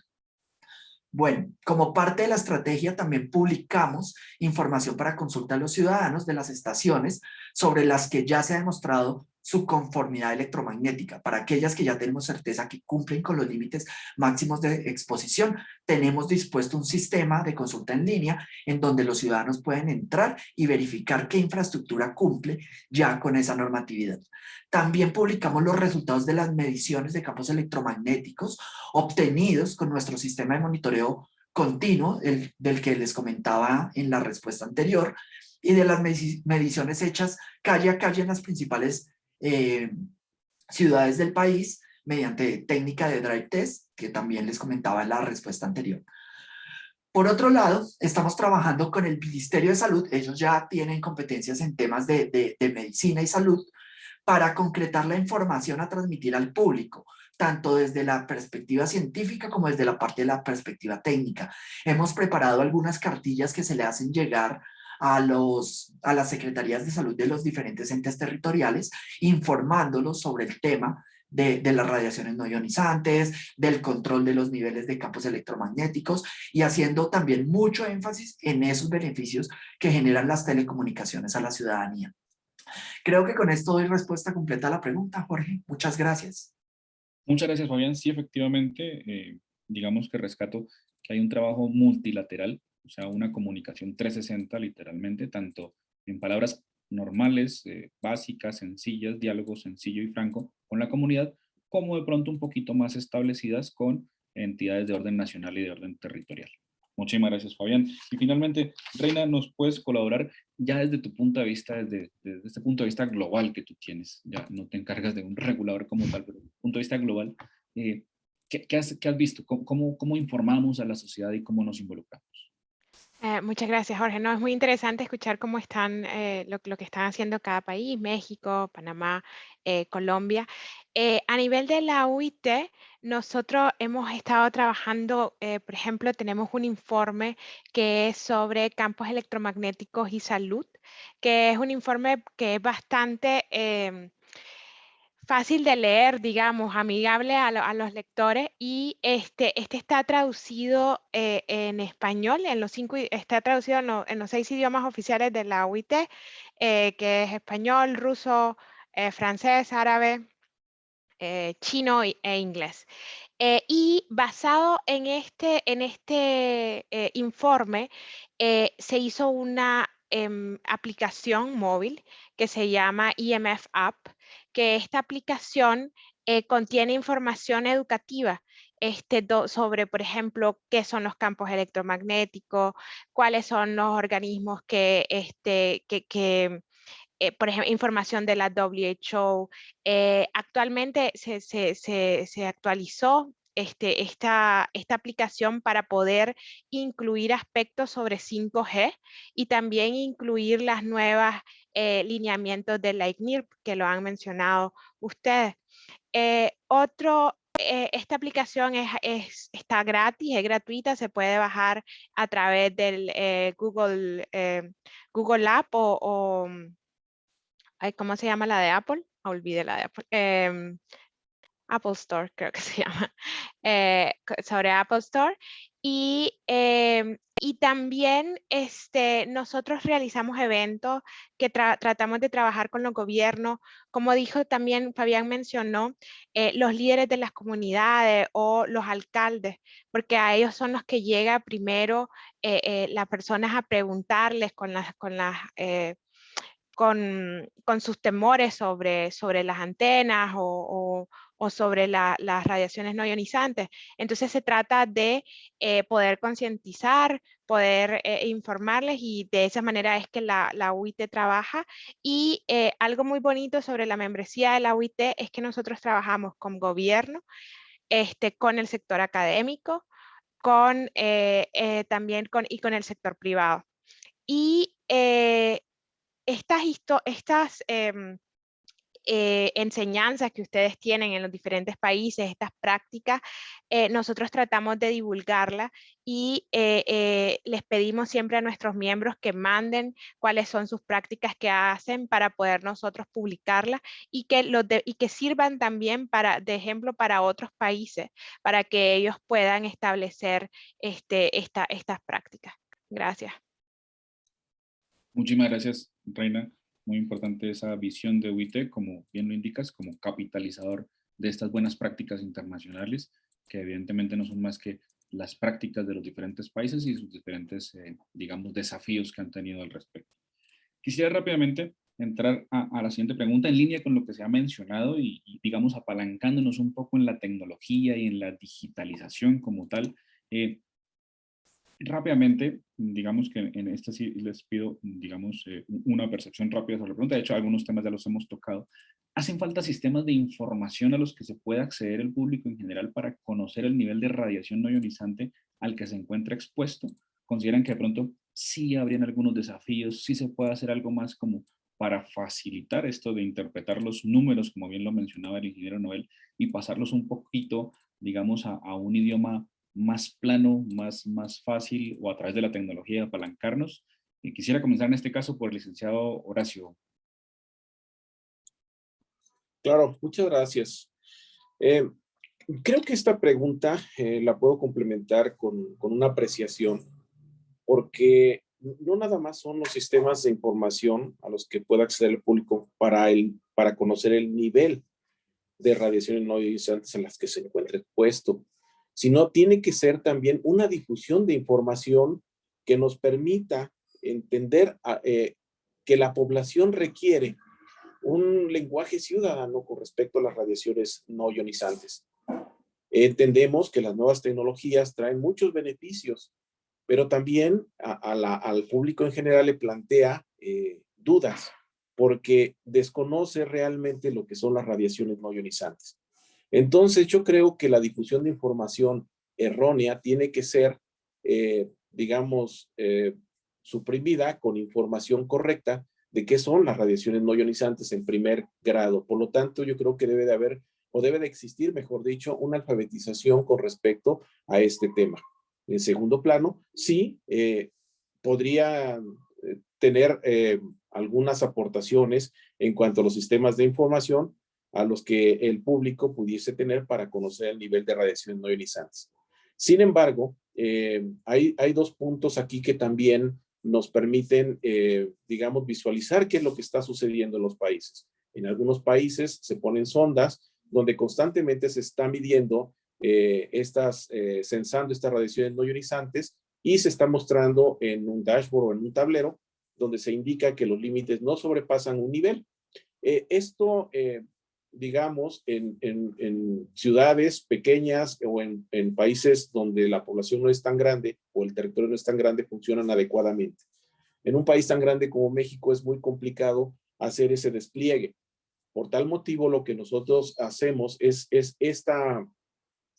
Bueno, como parte de la estrategia también publicamos información para consulta a los ciudadanos de las estaciones sobre las que ya se ha demostrado su conformidad electromagnética. Para aquellas que ya tenemos certeza que cumplen con los límites máximos de exposición, tenemos dispuesto un sistema de consulta en línea en donde los ciudadanos pueden entrar y verificar qué infraestructura cumple ya con esa normatividad. También publicamos los resultados de las mediciones de campos electromagnéticos obtenidos con nuestro sistema de monitoreo continuo, del que les comentaba en la respuesta anterior, y de las mediciones hechas calle a calle en las principales ciudades del país mediante técnica de drive test, que también les comentaba en la respuesta anterior. Por otro lado, estamos trabajando con el Ministerio de Salud. Ellos ya tienen competencias en temas de medicina y salud para concretar la información a transmitir al público, tanto desde la perspectiva científica como desde la parte de la perspectiva técnica. Hemos preparado algunas cartillas que se le hacen llegar a las secretarías de salud de los diferentes entes territoriales, informándolos sobre el tema de las radiaciones no ionizantes, del control de los niveles de campos electromagnéticos y haciendo también mucho énfasis en esos beneficios que generan las telecomunicaciones a la ciudadanía. Creo que con esto doy respuesta completa a la pregunta, Jorge. Muchas gracias. Muchas gracias, Fabián. Sí, efectivamente, digamos que rescato que hay un trabajo multilateral, o sea, una comunicación 360 literalmente, tanto en palabras normales, básicas, sencillas, diálogo sencillo y franco con la comunidad, como de pronto un poquito más establecidas con entidades de orden nacional y de orden territorial. Muchísimas gracias, Fabián. Y finalmente, Reina, ¿nos puedes colaborar ya desde tu punto de vista, desde este punto de vista global que tú tienes? Ya no te encargas de un regulador como tal, pero desde el punto de vista global, ¿qué has visto? ¿Cómo informamos a la sociedad y cómo nos involucramos? Muchas gracias, Jorge. No, es muy interesante escuchar cómo están, lo que están haciendo cada país, México, Panamá, Colombia. A nivel de la UIT, nosotros hemos estado trabajando, por ejemplo, tenemos un informe que es sobre campos electromagnéticos y salud, que es un informe que es bastante fácil de leer, digamos, amigable a los lectores, y este está traducido en español, está traducido en los 6 idiomas oficiales de la UIT, que es español, ruso, francés, árabe, chino e inglés. Y basado en este informe, se hizo una aplicación móvil que se llama EMF App, que esta aplicación contiene información educativa sobre, por ejemplo, qué son los campos electromagnéticos, cuáles son los organismos por ejemplo, información de la WHO. Actualmente se actualizó esta aplicación para poder incluir aspectos sobre 5G y también incluir las nuevas lineamientos de la ICNIRP, que lo han mencionado ustedes. Esta aplicación está gratis, es gratuita, se puede bajar a través del Google App o ¿cómo se llama la de Apple? Olvidé la de Apple. Apple Store, creo que se llama. Sobre Apple Store. Y también nosotros realizamos eventos que tratamos de trabajar con los gobiernos. Como dijo también, Fabián mencionó, los líderes de las comunidades o los alcaldes, porque a ellos son los que llega primero las personas a preguntarles con sus temores sobre las antenas o sobre las radiaciones no ionizantes. Entonces se trata de poder concientizar, poder informarles, y de esa manera es que la UIT trabaja. Y algo muy bonito sobre la membresía de la UIT es que nosotros trabajamos con gobierno, con el sector académico, también con el sector privado. Y estas enseñanzas que ustedes tienen en los diferentes países, estas prácticas, nosotros tratamos de divulgarlas y les pedimos siempre a nuestros miembros que manden cuáles son sus prácticas que hacen para poder nosotros publicarlas, y que sirvan también de ejemplo para otros países, para que ellos puedan establecer estas prácticas. Gracias. Muchísimas gracias, Reina. Muy importante esa visión de UIT, como bien lo indicas, como capitalizador de estas buenas prácticas internacionales, que evidentemente no son más que las prácticas de los diferentes países y sus diferentes, digamos, desafíos que han tenido al respecto. Quisiera rápidamente entrar a la siguiente pregunta en línea con lo que se ha mencionado y, digamos, apalancándonos un poco en la tecnología y en la digitalización como tal. Rápidamente, digamos que en esta sí les pido, digamos, una percepción rápida sobre la pregunta. De hecho, algunos temas ya los hemos tocado. ¿Hacen falta sistemas de información a los que se pueda acceder el público en general para conocer el nivel de radiación no ionizante al que se encuentra expuesto? ¿Consideran que de pronto sí habrían algunos desafíos, sí se puede hacer algo más como para facilitar esto de interpretar los números, como bien lo mencionaba el ingeniero Noel, y pasarlos un poquito, digamos, a un idioma más plano, más fácil, o a través de la tecnología apalancarnos? Y quisiera comenzar en este caso por el licenciado Horacio. Claro, muchas gracias. Creo que esta pregunta la puedo complementar con una apreciación, porque no nada más son los sistemas de información a los que pueda acceder el público para conocer el nivel de radiaciones no ionizantes en las que se encuentra expuesto, sino tiene que ser también una difusión de información que nos permita entender que la población requiere un lenguaje ciudadano con respecto a las radiaciones no ionizantes. Entendemos que las nuevas tecnologías traen muchos beneficios, pero también al público en general le plantea dudas, porque desconoce realmente lo que son las radiaciones no ionizantes. Entonces, yo creo que la difusión de información errónea tiene que ser, digamos, suprimida con información correcta de qué son las radiaciones no ionizantes en primer grado. Por lo tanto, yo creo que debe de haber, o debe de existir, mejor dicho, una alfabetización con respecto a este tema. En segundo plano, sí, podría tener algunas aportaciones en cuanto a los sistemas de información a los que el público pudiese tener para conocer el nivel de radiaciones no ionizantes. Sin embargo, hay dos puntos aquí que también nos permiten, digamos, visualizar qué es lo que está sucediendo en los países. En algunos países se ponen sondas donde constantemente se está midiendo censando estas radiaciones no ionizantes y se está mostrando en un dashboard o en un tablero donde se indica que los límites no sobrepasan un nivel. Esto, digamos, en ciudades pequeñas o en países donde la población no es tan grande o el territorio no es tan grande, funcionan adecuadamente. En un país tan grande como México es muy complicado hacer ese despliegue. Por tal motivo, lo que nosotros hacemos es este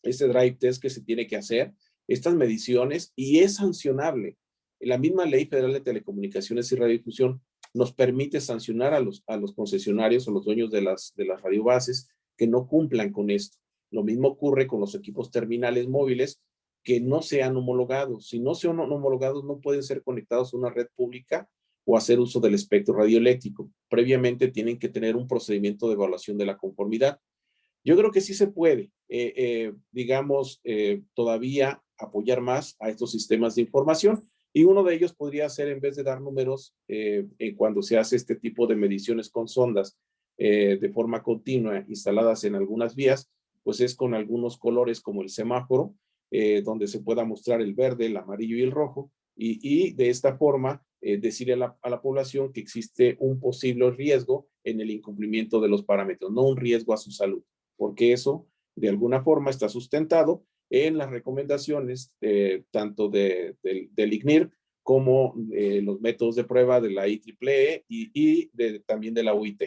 drive test que se tiene que hacer, estas mediciones, y es sancionable. La misma Ley Federal de Telecomunicaciones y Radiodifusión nos permite sancionar a los concesionarios o los dueños de las radiobases que no cumplan con esto. Lo mismo ocurre con los equipos terminales móviles que no sean homologados. Si no sean homologados, no pueden ser conectados a una red pública o hacer uso del espectro radioeléctrico. Previamente tienen que tener un procedimiento de evaluación de la conformidad. Yo creo que sí se puede, digamos, todavía apoyar más a estos sistemas de información, y uno de ellos podría ser, en vez de dar números cuando se hace este tipo de mediciones con sondas de forma continua instaladas en algunas vías, pues es con algunos colores como el semáforo, donde se pueda mostrar el verde, el amarillo y el rojo, y de esta forma decirle a la población que existe un posible riesgo en el incumplimiento de los parámetros, no un riesgo a su salud, porque eso de alguna forma está sustentado en las recomendaciones tanto del ICNIR como los métodos de prueba de la IEEE y también de la UIT.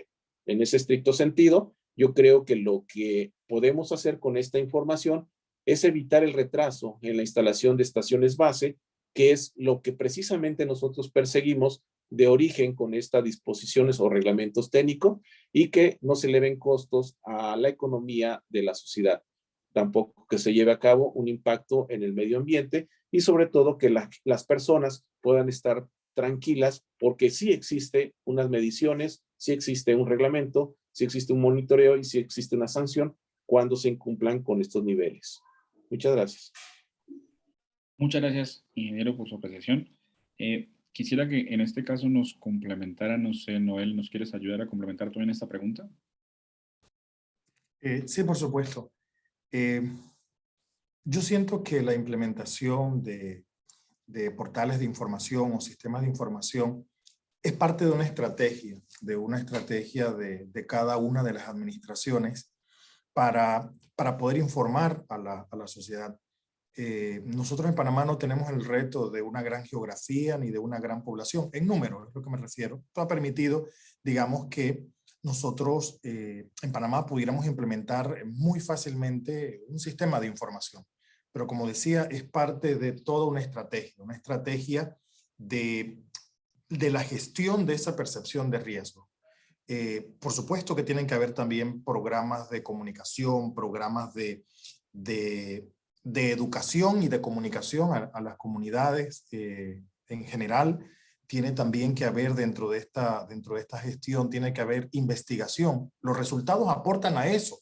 En ese estricto sentido, yo creo que lo que podemos hacer con esta información es evitar el retraso en la instalación de estaciones base, que es lo que precisamente nosotros perseguimos de origen con estas disposiciones o reglamentos técnicos, y que no se eleven costos a la economía de la sociedad. Tampoco que se lleve a cabo un impacto en el medio ambiente, y sobre todo que las personas puedan estar tranquilas porque sí existe unas mediciones, sí existe un reglamento, sí existe un monitoreo y sí existe una sanción cuando se incumplan con estos niveles. Muchas gracias. Muchas gracias, ingeniero, por su apreciación. Quisiera que en este caso nos complementara, no sé, Noel, ¿nos quieres ayudar a complementar también esta pregunta? Sí, por supuesto. Yo siento que la implementación de portales de información o sistemas de información es parte de una estrategia de cada una de las administraciones para poder informar a la sociedad. Nosotros en Panamá no tenemos el reto de una gran geografía ni de una gran población, en número es lo que me refiero. Esto ha permitido, digamos, que nosotros en Panamá pudiéramos implementar muy fácilmente un sistema de información. Pero como decía, es parte de toda una estrategia de la gestión de esa percepción de riesgo. Por supuesto que tienen que haber también programas de comunicación, programas de educación y de comunicación a las comunidades en general. Tiene también que haber dentro de esta gestión, tiene que haber investigación. Los resultados aportan a eso.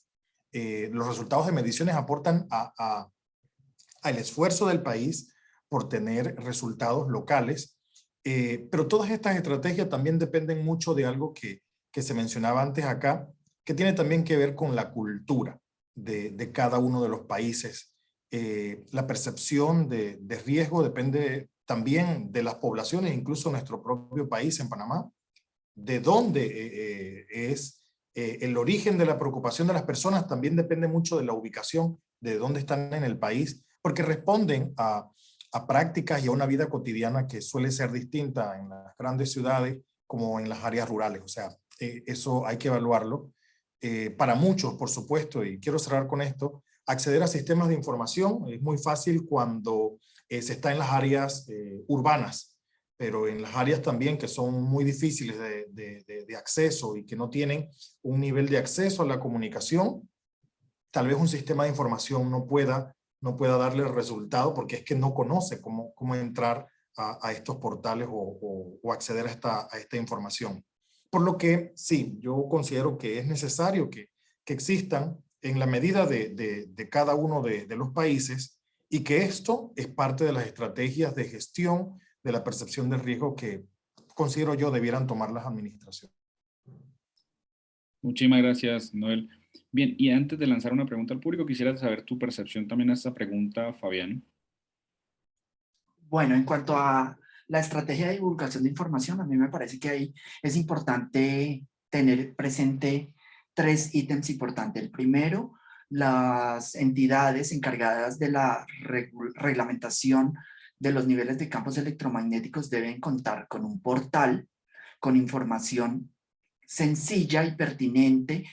los resultados de mediciones aportan al esfuerzo del país por tener resultados locales, pero todas estas estrategias también dependen mucho de algo que se mencionaba antes acá, que tiene también que ver con la cultura de cada uno de los países. La percepción de riesgo depende también de las poblaciones, incluso nuestro propio país en Panamá, de dónde es el origen de la preocupación de las personas, también depende mucho de la ubicación, de dónde están en el país, porque responden a prácticas y a una vida cotidiana que suele ser distinta en las grandes ciudades como en las áreas rurales. O sea, eso hay que evaluarlo. Para muchos, por supuesto, y quiero cerrar con esto, acceder a sistemas de información es muy fácil cuando se está en las áreas urbanas, pero en las áreas también que son muy difíciles de acceso y que no tienen un nivel de acceso a la comunicación, tal vez un sistema de información no pueda darle el resultado porque es que no conoce cómo entrar a estos portales o acceder a esta información. Por lo que sí, yo considero que es necesario que existan en la medida de cada uno de los países y que esto es parte de las estrategias de gestión de la percepción del riesgo que considero yo debieran tomar las administraciones. Muchísimas gracias, Noel. Bien, y antes de lanzar una pregunta al público, quisiera saber tu percepción también a esta pregunta, Fabián. Bueno, en cuanto a la estrategia de divulgación de información, a mí me parece que ahí es importante tener presente 3 ítems importantes. El primero, las entidades encargadas de la reglamentación de los niveles de campos electromagnéticos deben contar con un portal con información sencilla y pertinente,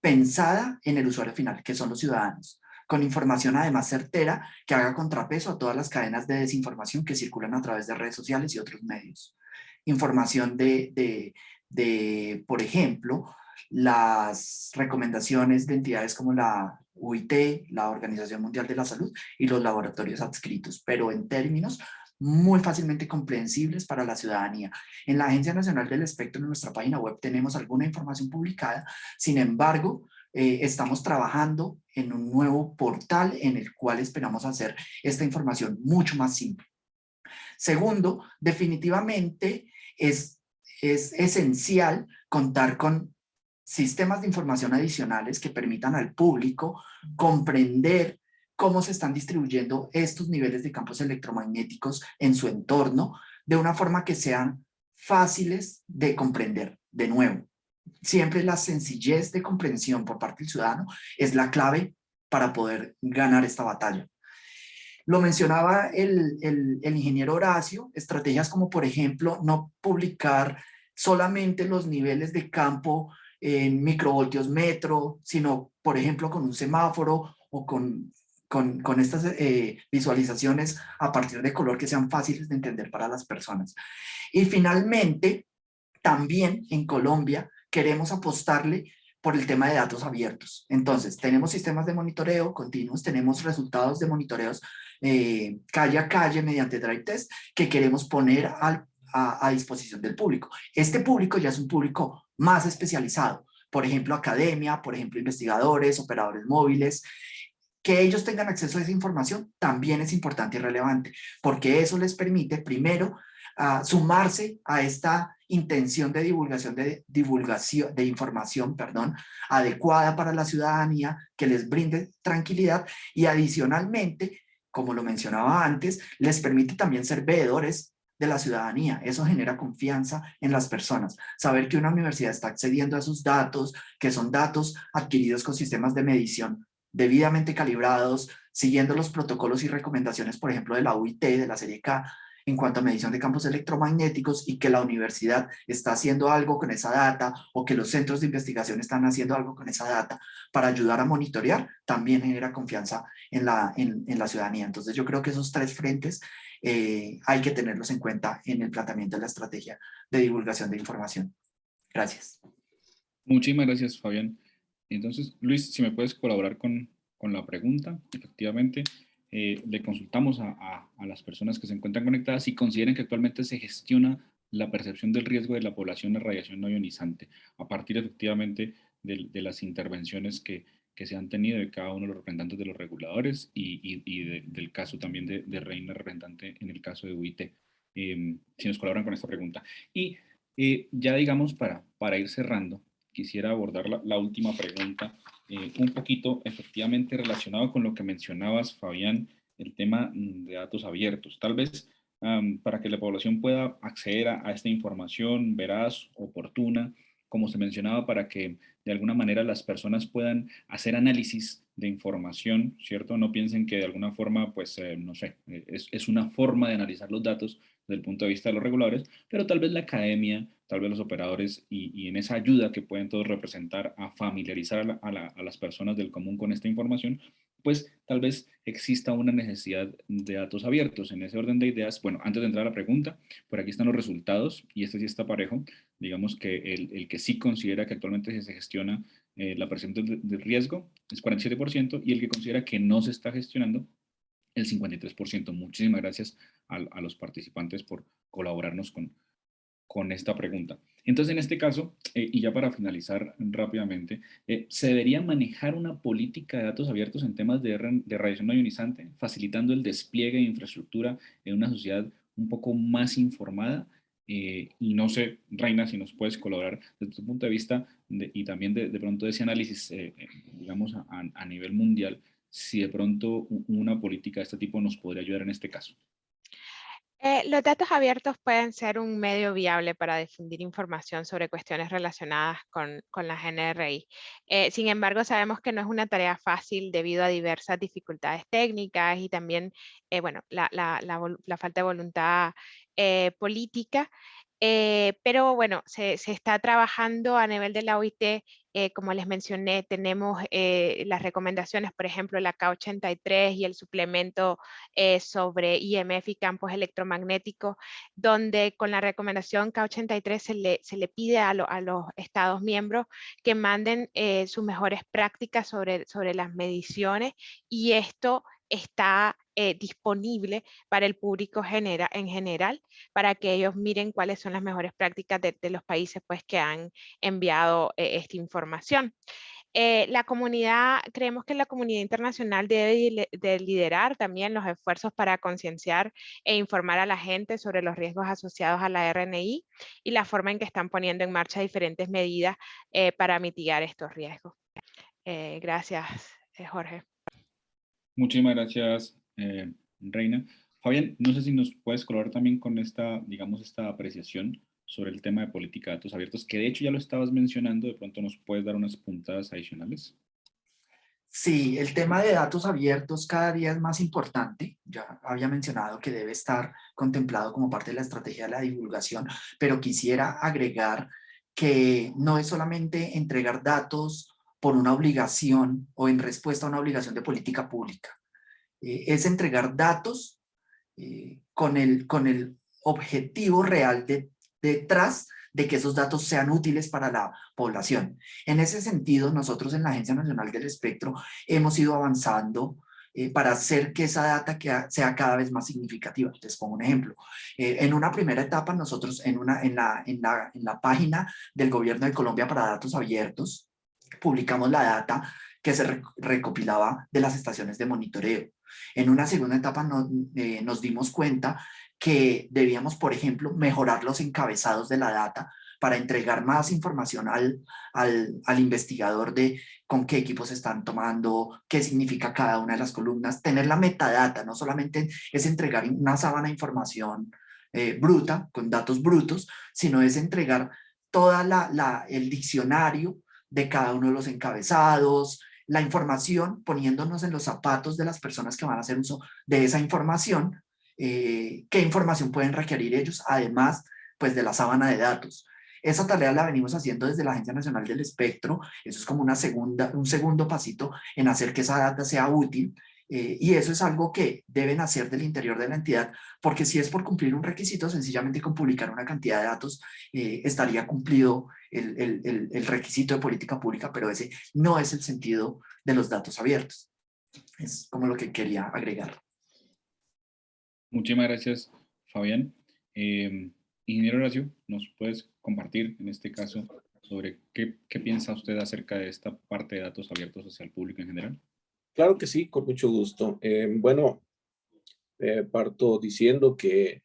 pensada en el usuario final, que son los ciudadanos, con información además certera que haga contrapeso a todas las cadenas de desinformación que circulan a través de redes sociales y otros medios. Información por ejemplo, las recomendaciones de entidades como la UIT, la Organización Mundial de la Salud y los laboratorios adscritos, pero en términos muy fácilmente comprensibles para la ciudadanía. En la Agencia Nacional del Espectro, en nuestra página web, tenemos alguna información publicada. Sin embargo, estamos trabajando en un nuevo portal en el cual esperamos hacer esta información mucho más simple. Segundo, definitivamente es esencial contar con sistemas de información adicionales que permitan al público comprender cómo se están distribuyendo estos niveles de campos electromagnéticos en su entorno de una forma que sean fáciles de comprender. De nuevo, siempre la sencillez de comprensión por parte del ciudadano es la clave para poder ganar esta batalla. Lo mencionaba el ingeniero Horacio, estrategias como por ejemplo no publicar solamente los niveles de campo en microvoltios metro, sino por ejemplo con un semáforo o con estas visualizaciones a partir de color que sean fáciles de entender para las personas. Y finalmente, también en Colombia queremos apostarle por el tema de datos abiertos. Entonces, tenemos sistemas de monitoreo continuos, tenemos resultados de monitoreos calle a calle mediante drive test que queremos poner a disposición del público. Este público ya es un público más especializado, por ejemplo, academia, por ejemplo, investigadores, operadores móviles. Que ellos tengan acceso a esa información también es importante y relevante, porque eso les permite, primero, sumarse a esta intención de divulgación de información, adecuada para la ciudadanía, que les brinde tranquilidad y adicionalmente, como lo mencionaba antes, les permite también ser veedores de la ciudadanía. Eso genera confianza en las personas. Saber que una universidad está accediendo a sus datos, que son datos adquiridos con sistemas de medición debidamente calibrados, siguiendo los protocolos y recomendaciones, por ejemplo, de la UIT, de la serie K, en cuanto a medición de campos electromagnéticos y que la universidad está haciendo algo con esa data o que los centros de investigación están haciendo algo con esa data para ayudar a monitorear, también genera confianza en la ciudadanía. Entonces yo creo que esos 3 frentes hay que tenerlos en cuenta en el planteamiento de la estrategia de divulgación de información. Gracias. Muchísimas gracias, Fabián. Entonces, Luis, si me puedes colaborar con la pregunta, efectivamente, le consultamos a las personas que se encuentran conectadas si consideran que actualmente se gestiona la percepción del riesgo de la población de radiación no ionizante a partir efectivamente de las intervenciones que que se han tenido de cada uno de los representantes de los reguladores del caso también de Reina, representante en el caso de UIT, si nos colaboran con esta pregunta. Y ya digamos, para ir cerrando, quisiera abordar la última pregunta, un poquito efectivamente relacionado con lo que mencionabas, Fabián, el tema de datos abiertos. Tal vez para que la población pueda acceder a esta información veraz, oportuna, como se mencionaba, para que de alguna manera las personas puedan hacer análisis de información, ¿cierto? No piensen que de alguna forma, pues, no sé, es una forma de analizar los datos desde el punto de vista de los reguladores, pero tal vez la academia, tal vez los operadores y en esa ayuda que pueden todos representar a familiarizar a las personas del común con esta información, pues tal vez exista una necesidad de datos abiertos. En ese orden de ideas, bueno, antes de entrar a la pregunta, por aquí están los resultados y este sí está parejo. Digamos que el que sí considera que actualmente se gestiona la percepción de riesgo es 47% y el que considera que no se está gestionando el 53%. Muchísimas gracias a los participantes por colaborarnos con esta pregunta. Entonces, en este caso, y ya para finalizar rápidamente, ¿se debería manejar una política de datos abiertos en temas de radiación no ionizante, facilitando el despliegue de infraestructura en una sociedad un poco más informada? Y no sé, Reina, si nos puedes colaborar desde tu punto de vista y también de pronto de ese análisis, digamos, a nivel mundial, si de pronto una política de este tipo nos podría ayudar en este caso. Los datos abiertos pueden ser un medio viable para difundir información sobre cuestiones relacionadas con la GNRI. Sin embargo, sabemos que no es una tarea fácil debido a diversas dificultades técnicas y también, bueno, la falta de voluntad política. Pero bueno, se está trabajando a nivel de la OIT. Como les mencioné, tenemos las recomendaciones, por ejemplo, la K83 y el suplemento sobre IMF y campos electromagnéticos, donde con la recomendación K83 se le pide a los Estados miembros que manden sus mejores prácticas sobre las mediciones, y esto está disponible para el público en general, para que ellos miren cuáles son las mejores prácticas de los países pues, que han enviado esta información. Creemos que la comunidad internacional debe de liderar también los esfuerzos para concienciar e informar a la gente sobre los riesgos asociados a la RNI y la forma en que están poniendo en marcha diferentes medidas para mitigar estos riesgos. Gracias, Jorge. Muchísimas gracias, Reina. Fabián, no sé si nos puedes colaborar también con esta, digamos, esta apreciación sobre el tema de política de datos abiertos, que de hecho ya lo estabas mencionando, de pronto nos puedes dar unas puntadas adicionales. Sí, el tema de datos abiertos cada día es más importante. Ya había mencionado que debe estar contemplado como parte de la estrategia de la divulgación, pero quisiera agregar que no es solamente entregar datos por una obligación o en respuesta a una obligación de política pública. Es entregar datos con el objetivo real detrás de que esos datos sean útiles para la población. En ese sentido, nosotros en la Agencia Nacional del Espectro hemos ido avanzando para hacer que esa data sea cada vez más significativa. Les pongo un ejemplo. En una primera etapa, nosotros en la página del Gobierno de Colombia para Datos Abiertos, publicamos la data que se recopilaba de las estaciones de monitoreo. En una segunda etapa nos dimos cuenta que debíamos, por ejemplo, mejorar los encabezados de la data para entregar más información al investigador de con qué equipos están tomando, qué significa cada una de las columnas, tener la metadata, no solamente es entregar una sábana de información bruta, con datos brutos, sino es entregar toda el diccionario de cada uno de los encabezados, la información, poniéndonos en los zapatos de las personas que van a hacer uso de esa información, qué información pueden requerir ellos, además pues de la sábana de datos. Esa tarea la venimos haciendo desde la Agencia Nacional del Espectro. Eso es como un segundo pasito en hacer que esa data sea útil. Y eso es algo que deben hacer del interior de la entidad, porque si es por cumplir un requisito, sencillamente con publicar una cantidad de datos estaría cumplido el requisito de política pública, pero ese no es el sentido de los datos abiertos. Es como lo que quería agregar. Muchísimas gracias, Fabián. Ingeniero Horacio, ¿nos puedes compartir en este caso sobre qué piensa usted acerca de esta parte de datos abiertos hacia el público en general. Claro que sí, con mucho gusto. Bueno, parto diciendo que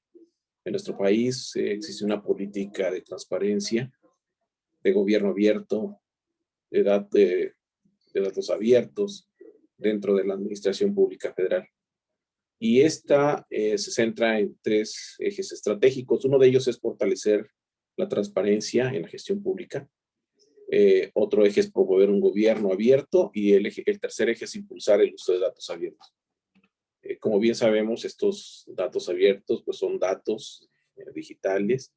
en nuestro país existe una política de transparencia, de gobierno abierto, de datos abiertos dentro de la Administración Pública Federal. Y esta se centra en 3 ejes estratégicos. Uno de ellos es fortalecer la transparencia en la gestión pública. Otro eje es promover un gobierno abierto y el tercer eje es impulsar el uso de datos abiertos. Como bien sabemos, estos datos abiertos pues son datos digitales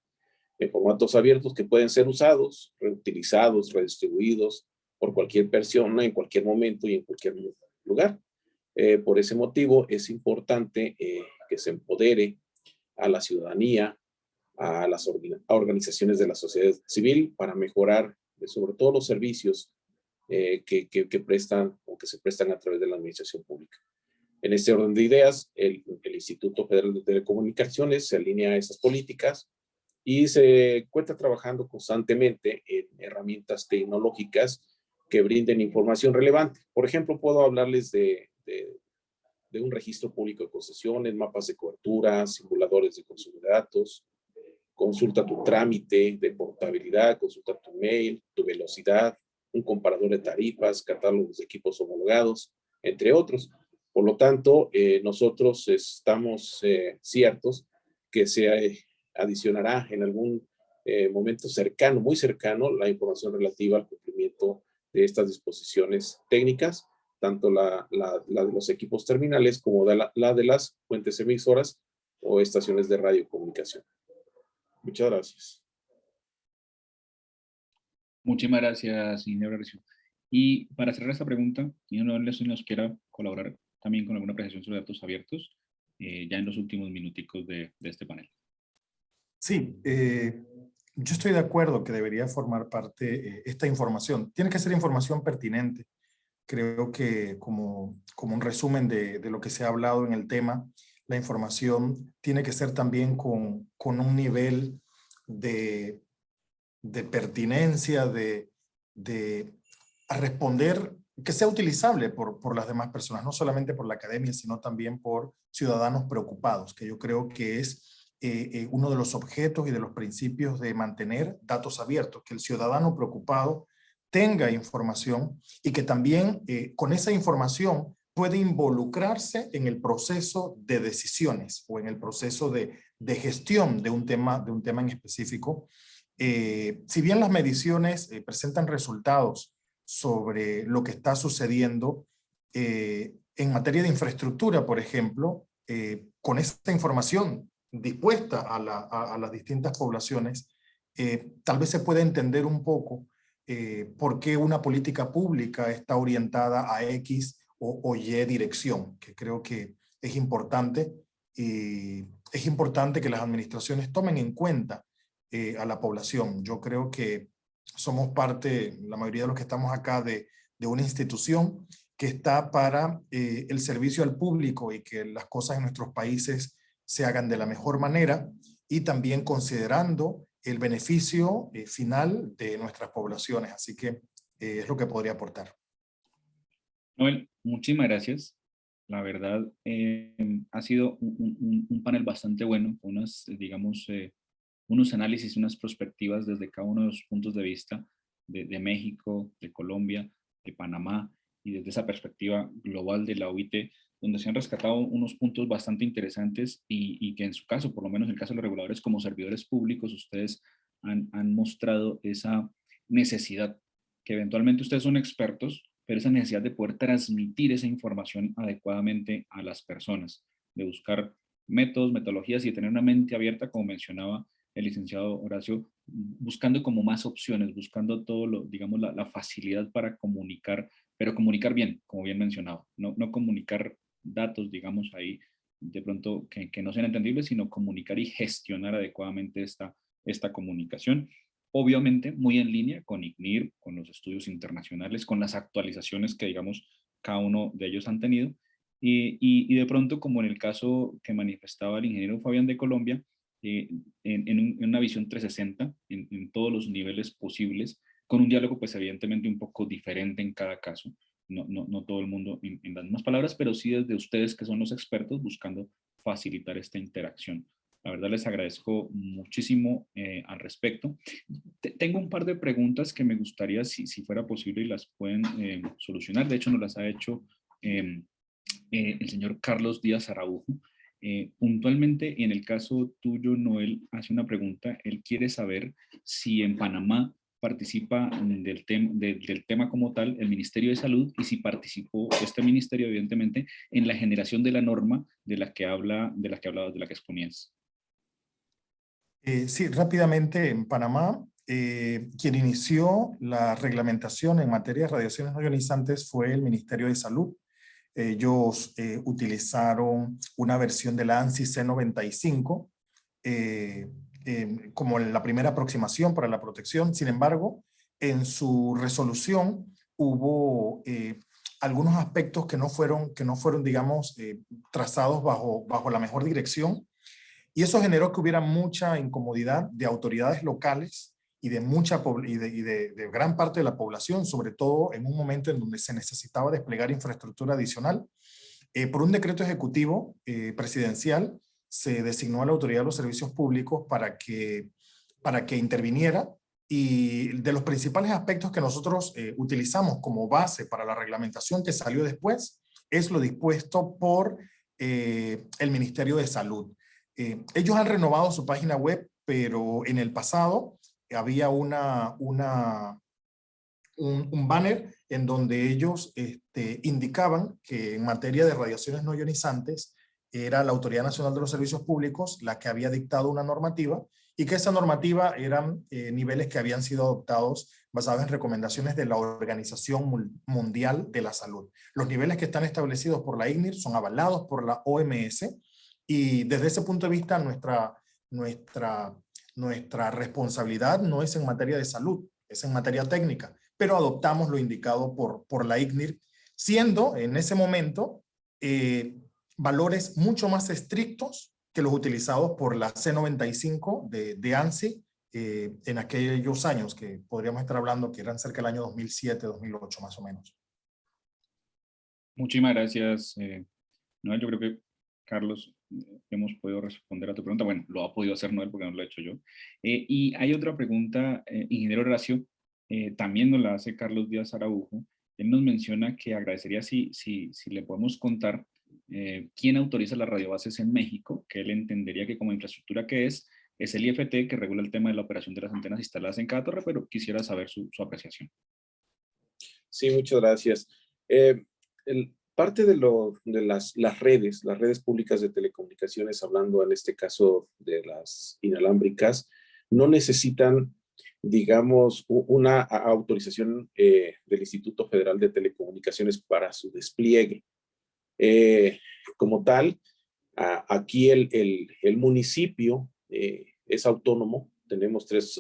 en formatos abiertos que pueden ser usados, reutilizados, redistribuidos por cualquier persona en cualquier momento y en cualquier lugar. Por ese motivo es importante que se empodere a la ciudadanía, a las organizaciones de la sociedad civil para mejorar sobre todo los servicios que prestan o que se prestan a través de la administración pública. En este orden de ideas, el Instituto Federal de Telecomunicaciones se alinea a esas políticas y se encuentra trabajando constantemente en herramientas tecnológicas que brinden información relevante. Por ejemplo, puedo hablarles de un registro público de concesiones, mapas de cobertura, simuladores de consumo de datos, consulta tu trámite de portabilidad, consulta tu mail, tu velocidad, un comparador de tarifas, catálogos de equipos homologados, entre otros. Por lo tanto, nosotros estamos ciertos que se adicionará en algún momento cercano, muy cercano, la información relativa al cumplimiento de estas disposiciones técnicas, tanto la de los equipos terminales como la de las fuentes emisoras o estaciones de radiocomunicación. Muchas gracias. Muchísimas gracias, ingeniero Recio. Y para cerrar esta pregunta, y no les nos quiera colaborar también con alguna apreciación sobre datos abiertos, ya en los últimos minuticos de este panel. Sí, yo estoy de acuerdo que debería formar parte esta información. Tiene que ser información pertinente. Creo que como un resumen de lo que se ha hablado en el tema, la información tiene que ser también con un nivel de pertinencia, a responder, que sea utilizable por las demás personas, no solamente por la academia, sino también por ciudadanos preocupados, que yo creo que es uno de los objetos y de los principios de mantener datos abiertos, que el ciudadano preocupado tenga información y que también con esa información puede involucrarse en el proceso de decisiones o en el proceso de gestión de un tema en específico. Si bien las mediciones presentan resultados sobre lo que está sucediendo en materia de infraestructura, por ejemplo, con esta información dispuesta a las distintas poblaciones, tal vez se puede entender un poco por qué una política pública está orientada a X o Y dirección, que creo que es importante. Es importante que las administraciones tomen en cuenta a la población. Yo creo que somos parte, la mayoría de los que estamos acá, de una institución que está para el servicio al público y que las cosas en nuestros países se hagan de la mejor manera y también considerando el beneficio final de nuestras poblaciones. Así que es lo que podría aportar. Noel, muchísimas gracias. La verdad, ha sido un panel bastante bueno, unas, digamos, unos análisis, unas perspectivas desde cada uno de los puntos de vista de México, de Colombia, de Panamá, y desde esa perspectiva global de la OIT, donde se han rescatado unos puntos bastante interesantes y que en su caso, por lo menos en el caso de los reguladores como servidores públicos, ustedes han mostrado esa necesidad, que eventualmente ustedes son expertos, pero esa necesidad de poder transmitir esa información adecuadamente a las personas, de buscar métodos, metodologías y de tener una mente abierta, como mencionaba el licenciado Horacio, buscando como más opciones, buscando todo lo, digamos, la facilidad para comunicar, pero comunicar bien, como bien mencionaba, no comunicar datos, digamos, ahí de pronto que no sean entendibles, sino comunicar y gestionar adecuadamente esta comunicación. Obviamente muy en línea con ICNIR, con los estudios internacionales, con las actualizaciones que, digamos, cada uno de ellos han tenido. Y de pronto, como en el caso que manifestaba el ingeniero Fabián de Colombia, en una visión 360, en todos los niveles posibles, con un diálogo pues evidentemente un poco diferente en cada caso. No todo el mundo en las mismas palabras, pero sí desde ustedes que son los expertos buscando facilitar esta interacción. La verdad les agradezco muchísimo al respecto. Tengo un par de preguntas que me gustaría, si fuera posible, y las pueden solucionar. De hecho, nos las ha hecho el señor Carlos Díaz Araujo. Puntualmente, en el caso tuyo, Noel hace una pregunta. Él quiere saber si en Panamá participa del tema como tal el Ministerio de Salud y si participó este ministerio, evidentemente, en la generación de la norma de la que exponías. Sí, rápidamente en Panamá, quien inició la reglamentación en materia de radiaciones no ionizantes fue el Ministerio de Salud. Ellos utilizaron una versión de la ANSI C95 como la primera aproximación para la protección. Sin embargo, en su resolución hubo algunos aspectos que no fueron digamos, trazados bajo la mejor dirección. Y eso generó que hubiera mucha incomodidad de autoridades locales y de gran parte de la población, sobre todo en un momento en donde se necesitaba desplegar infraestructura adicional. Por un decreto ejecutivo presidencial se designó a la Autoridad de los Servicios Públicos para que interviniera, y de los principales aspectos que nosotros utilizamos como base para la reglamentación que salió después es lo dispuesto por el Ministerio de Salud. Ellos han renovado su página web, pero en el pasado había un banner en donde ellos indicaban que en materia de radiaciones no ionizantes era la Autoridad Nacional de los Servicios Públicos la que había dictado una normativa, y que esa normativa eran niveles que habían sido adoptados basados en recomendaciones de la Organización Mundial de la Salud. Los niveles que están establecidos por la ICNIR son avalados por la OMS, y desde ese punto de vista nuestra responsabilidad no es en materia de salud, es en materia técnica, pero adoptamos lo indicado por la ICNIR, siendo en ese momento valores mucho más estrictos que los utilizados por la C95 de ANSI en aquellos años, que podríamos estar hablando que eran cerca del año 2007, 2008 más o menos. Muchísimas gracias, Noel. Yo creo que, Carlos, hemos podido responder a tu pregunta. Bueno, lo ha podido hacer Noel porque no lo he hecho yo. Y hay otra pregunta, ingeniero Horacio, también nos la hace Carlos Díaz Araujo. Él nos menciona que agradecería si le podemos contar quién autoriza las radiobases en México, que él entendería que como infraestructura que es el IFT, que regula el tema de la operación de las antenas instaladas en cada torre, pero quisiera saber su apreciación. Sí, muchas gracias. Parte de las redes públicas de telecomunicaciones, hablando en este caso de las inalámbricas, no necesitan, digamos, una autorización del Instituto Federal de Telecomunicaciones para su despliegue. Como tal, aquí el municipio es autónomo. Tenemos tres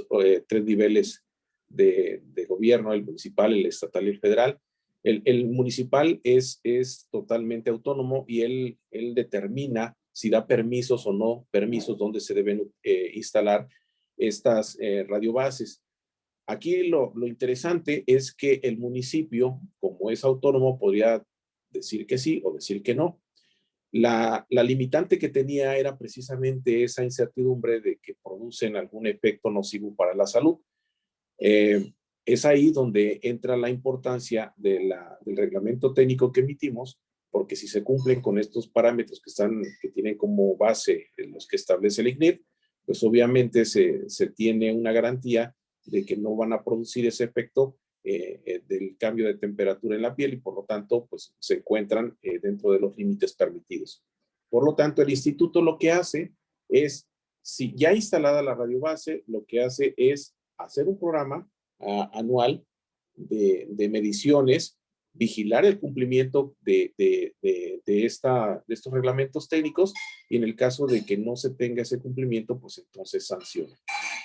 niveles de gobierno: el municipal, el estatal y el federal. El municipal es totalmente autónomo, y él determina si da permisos o no permisos donde se deben instalar estas radiobases. Aquí lo interesante es que el municipio, como es autónomo, podría decir que sí o decir que no. La limitante que tenía era precisamente esa incertidumbre de que producen algún efecto nocivo para la salud. Es ahí donde entra la importancia del reglamento técnico que emitimos, porque si se cumplen con estos parámetros que tienen como base los que establece el ICNIR, pues obviamente se tiene una garantía de que no van a producir ese efecto del cambio de temperatura en la piel, y por lo tanto pues se encuentran dentro de los límites permitidos. Por lo tanto, el instituto lo que hace es, si ya instalada la radiobase, lo que hace es hacer un programa anual de mediciones, vigilar el cumplimiento de estos reglamentos técnicos, y en el caso de que no se tenga ese cumplimiento, pues entonces sanciona.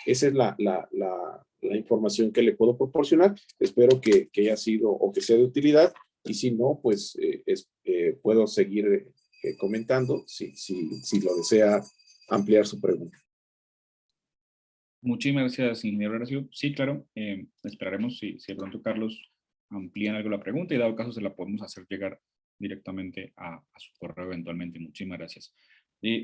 Esa es la información que le puedo proporcionar. Espero que haya sido o que sea de utilidad, y si no, pues puedo seguir comentando si lo desea ampliar su pregunta. Muchísimas gracias, ingeniero Horacio. Sí, claro, esperaremos si de pronto Carlos amplían algo la pregunta y dado caso se la podemos hacer llegar directamente a su correo eventualmente. Muchísimas gracias.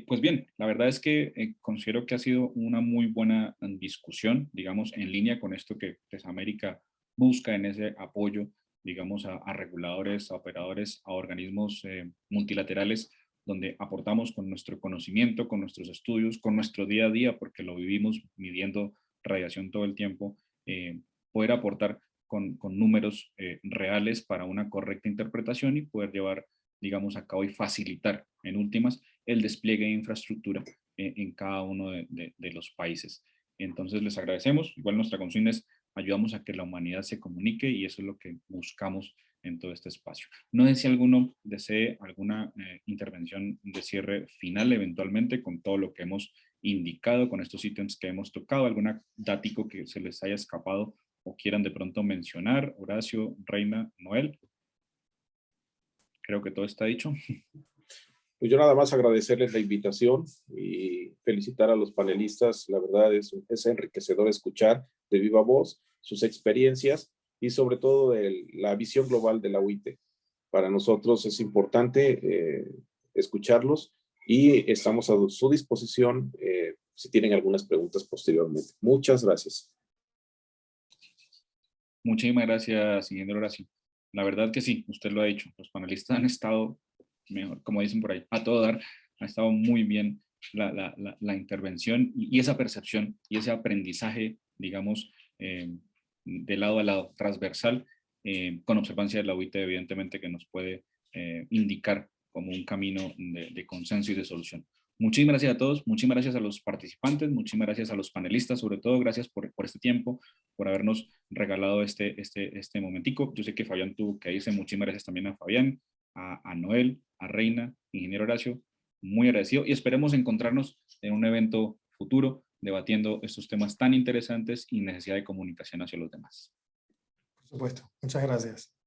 Pues bien, la verdad es que considero que ha sido una muy buena discusión, digamos, en línea con esto que Tesamérica busca en ese apoyo, digamos, a reguladores, a operadores, a organismos multilaterales, donde aportamos con nuestro conocimiento, con nuestros estudios, con nuestro día a día, porque lo vivimos midiendo radiación todo el tiempo, poder aportar con números reales para una correcta interpretación y poder llevar, digamos, a cabo y facilitar, en últimas, el despliegue de infraestructura en cada uno de los países. Entonces les agradecemos. Igual nuestra consigna es ayudamos a que la humanidad se comunique y eso es lo que buscamos en todo este espacio. No sé si alguno desee alguna intervención de cierre final eventualmente con todo lo que hemos indicado, con estos ítems que hemos tocado, alguna dático que se les haya escapado o quieran de pronto mencionar, Horacio, Reina, Noel. Creo que todo está dicho. Pues yo nada más agradecerles la invitación y felicitar a los panelistas. La verdad es enriquecedor escuchar de viva voz sus experiencias y sobre todo de la visión global de la UIT. Para nosotros es importante escucharlos y estamos a su disposición si tienen algunas preguntas posteriormente. Muchas gracias. Muchísimas gracias, ingeniero Horacio. La verdad que sí, usted lo ha dicho. Los panelistas han estado mejor, como dicen por ahí, a todo dar. Ha estado muy bien la intervención y esa percepción y ese aprendizaje, digamos, de lado a lado, transversal, con observancia de la UIT, evidentemente, que nos puede indicar como un camino de consenso y de solución. Muchísimas gracias a todos, muchísimas gracias a los participantes, muchísimas gracias a los panelistas, sobre todo, gracias por este tiempo, por habernos regalado este momentico. Yo sé que Fabián tuvo que irse, muchísimas gracias también a Fabián, a Noel, a Reina, ingeniero Horacio, muy agradecido y esperemos encontrarnos en un evento futuro debatiendo estos temas tan interesantes y necesidad de comunicación hacia los demás. Por supuesto, muchas gracias.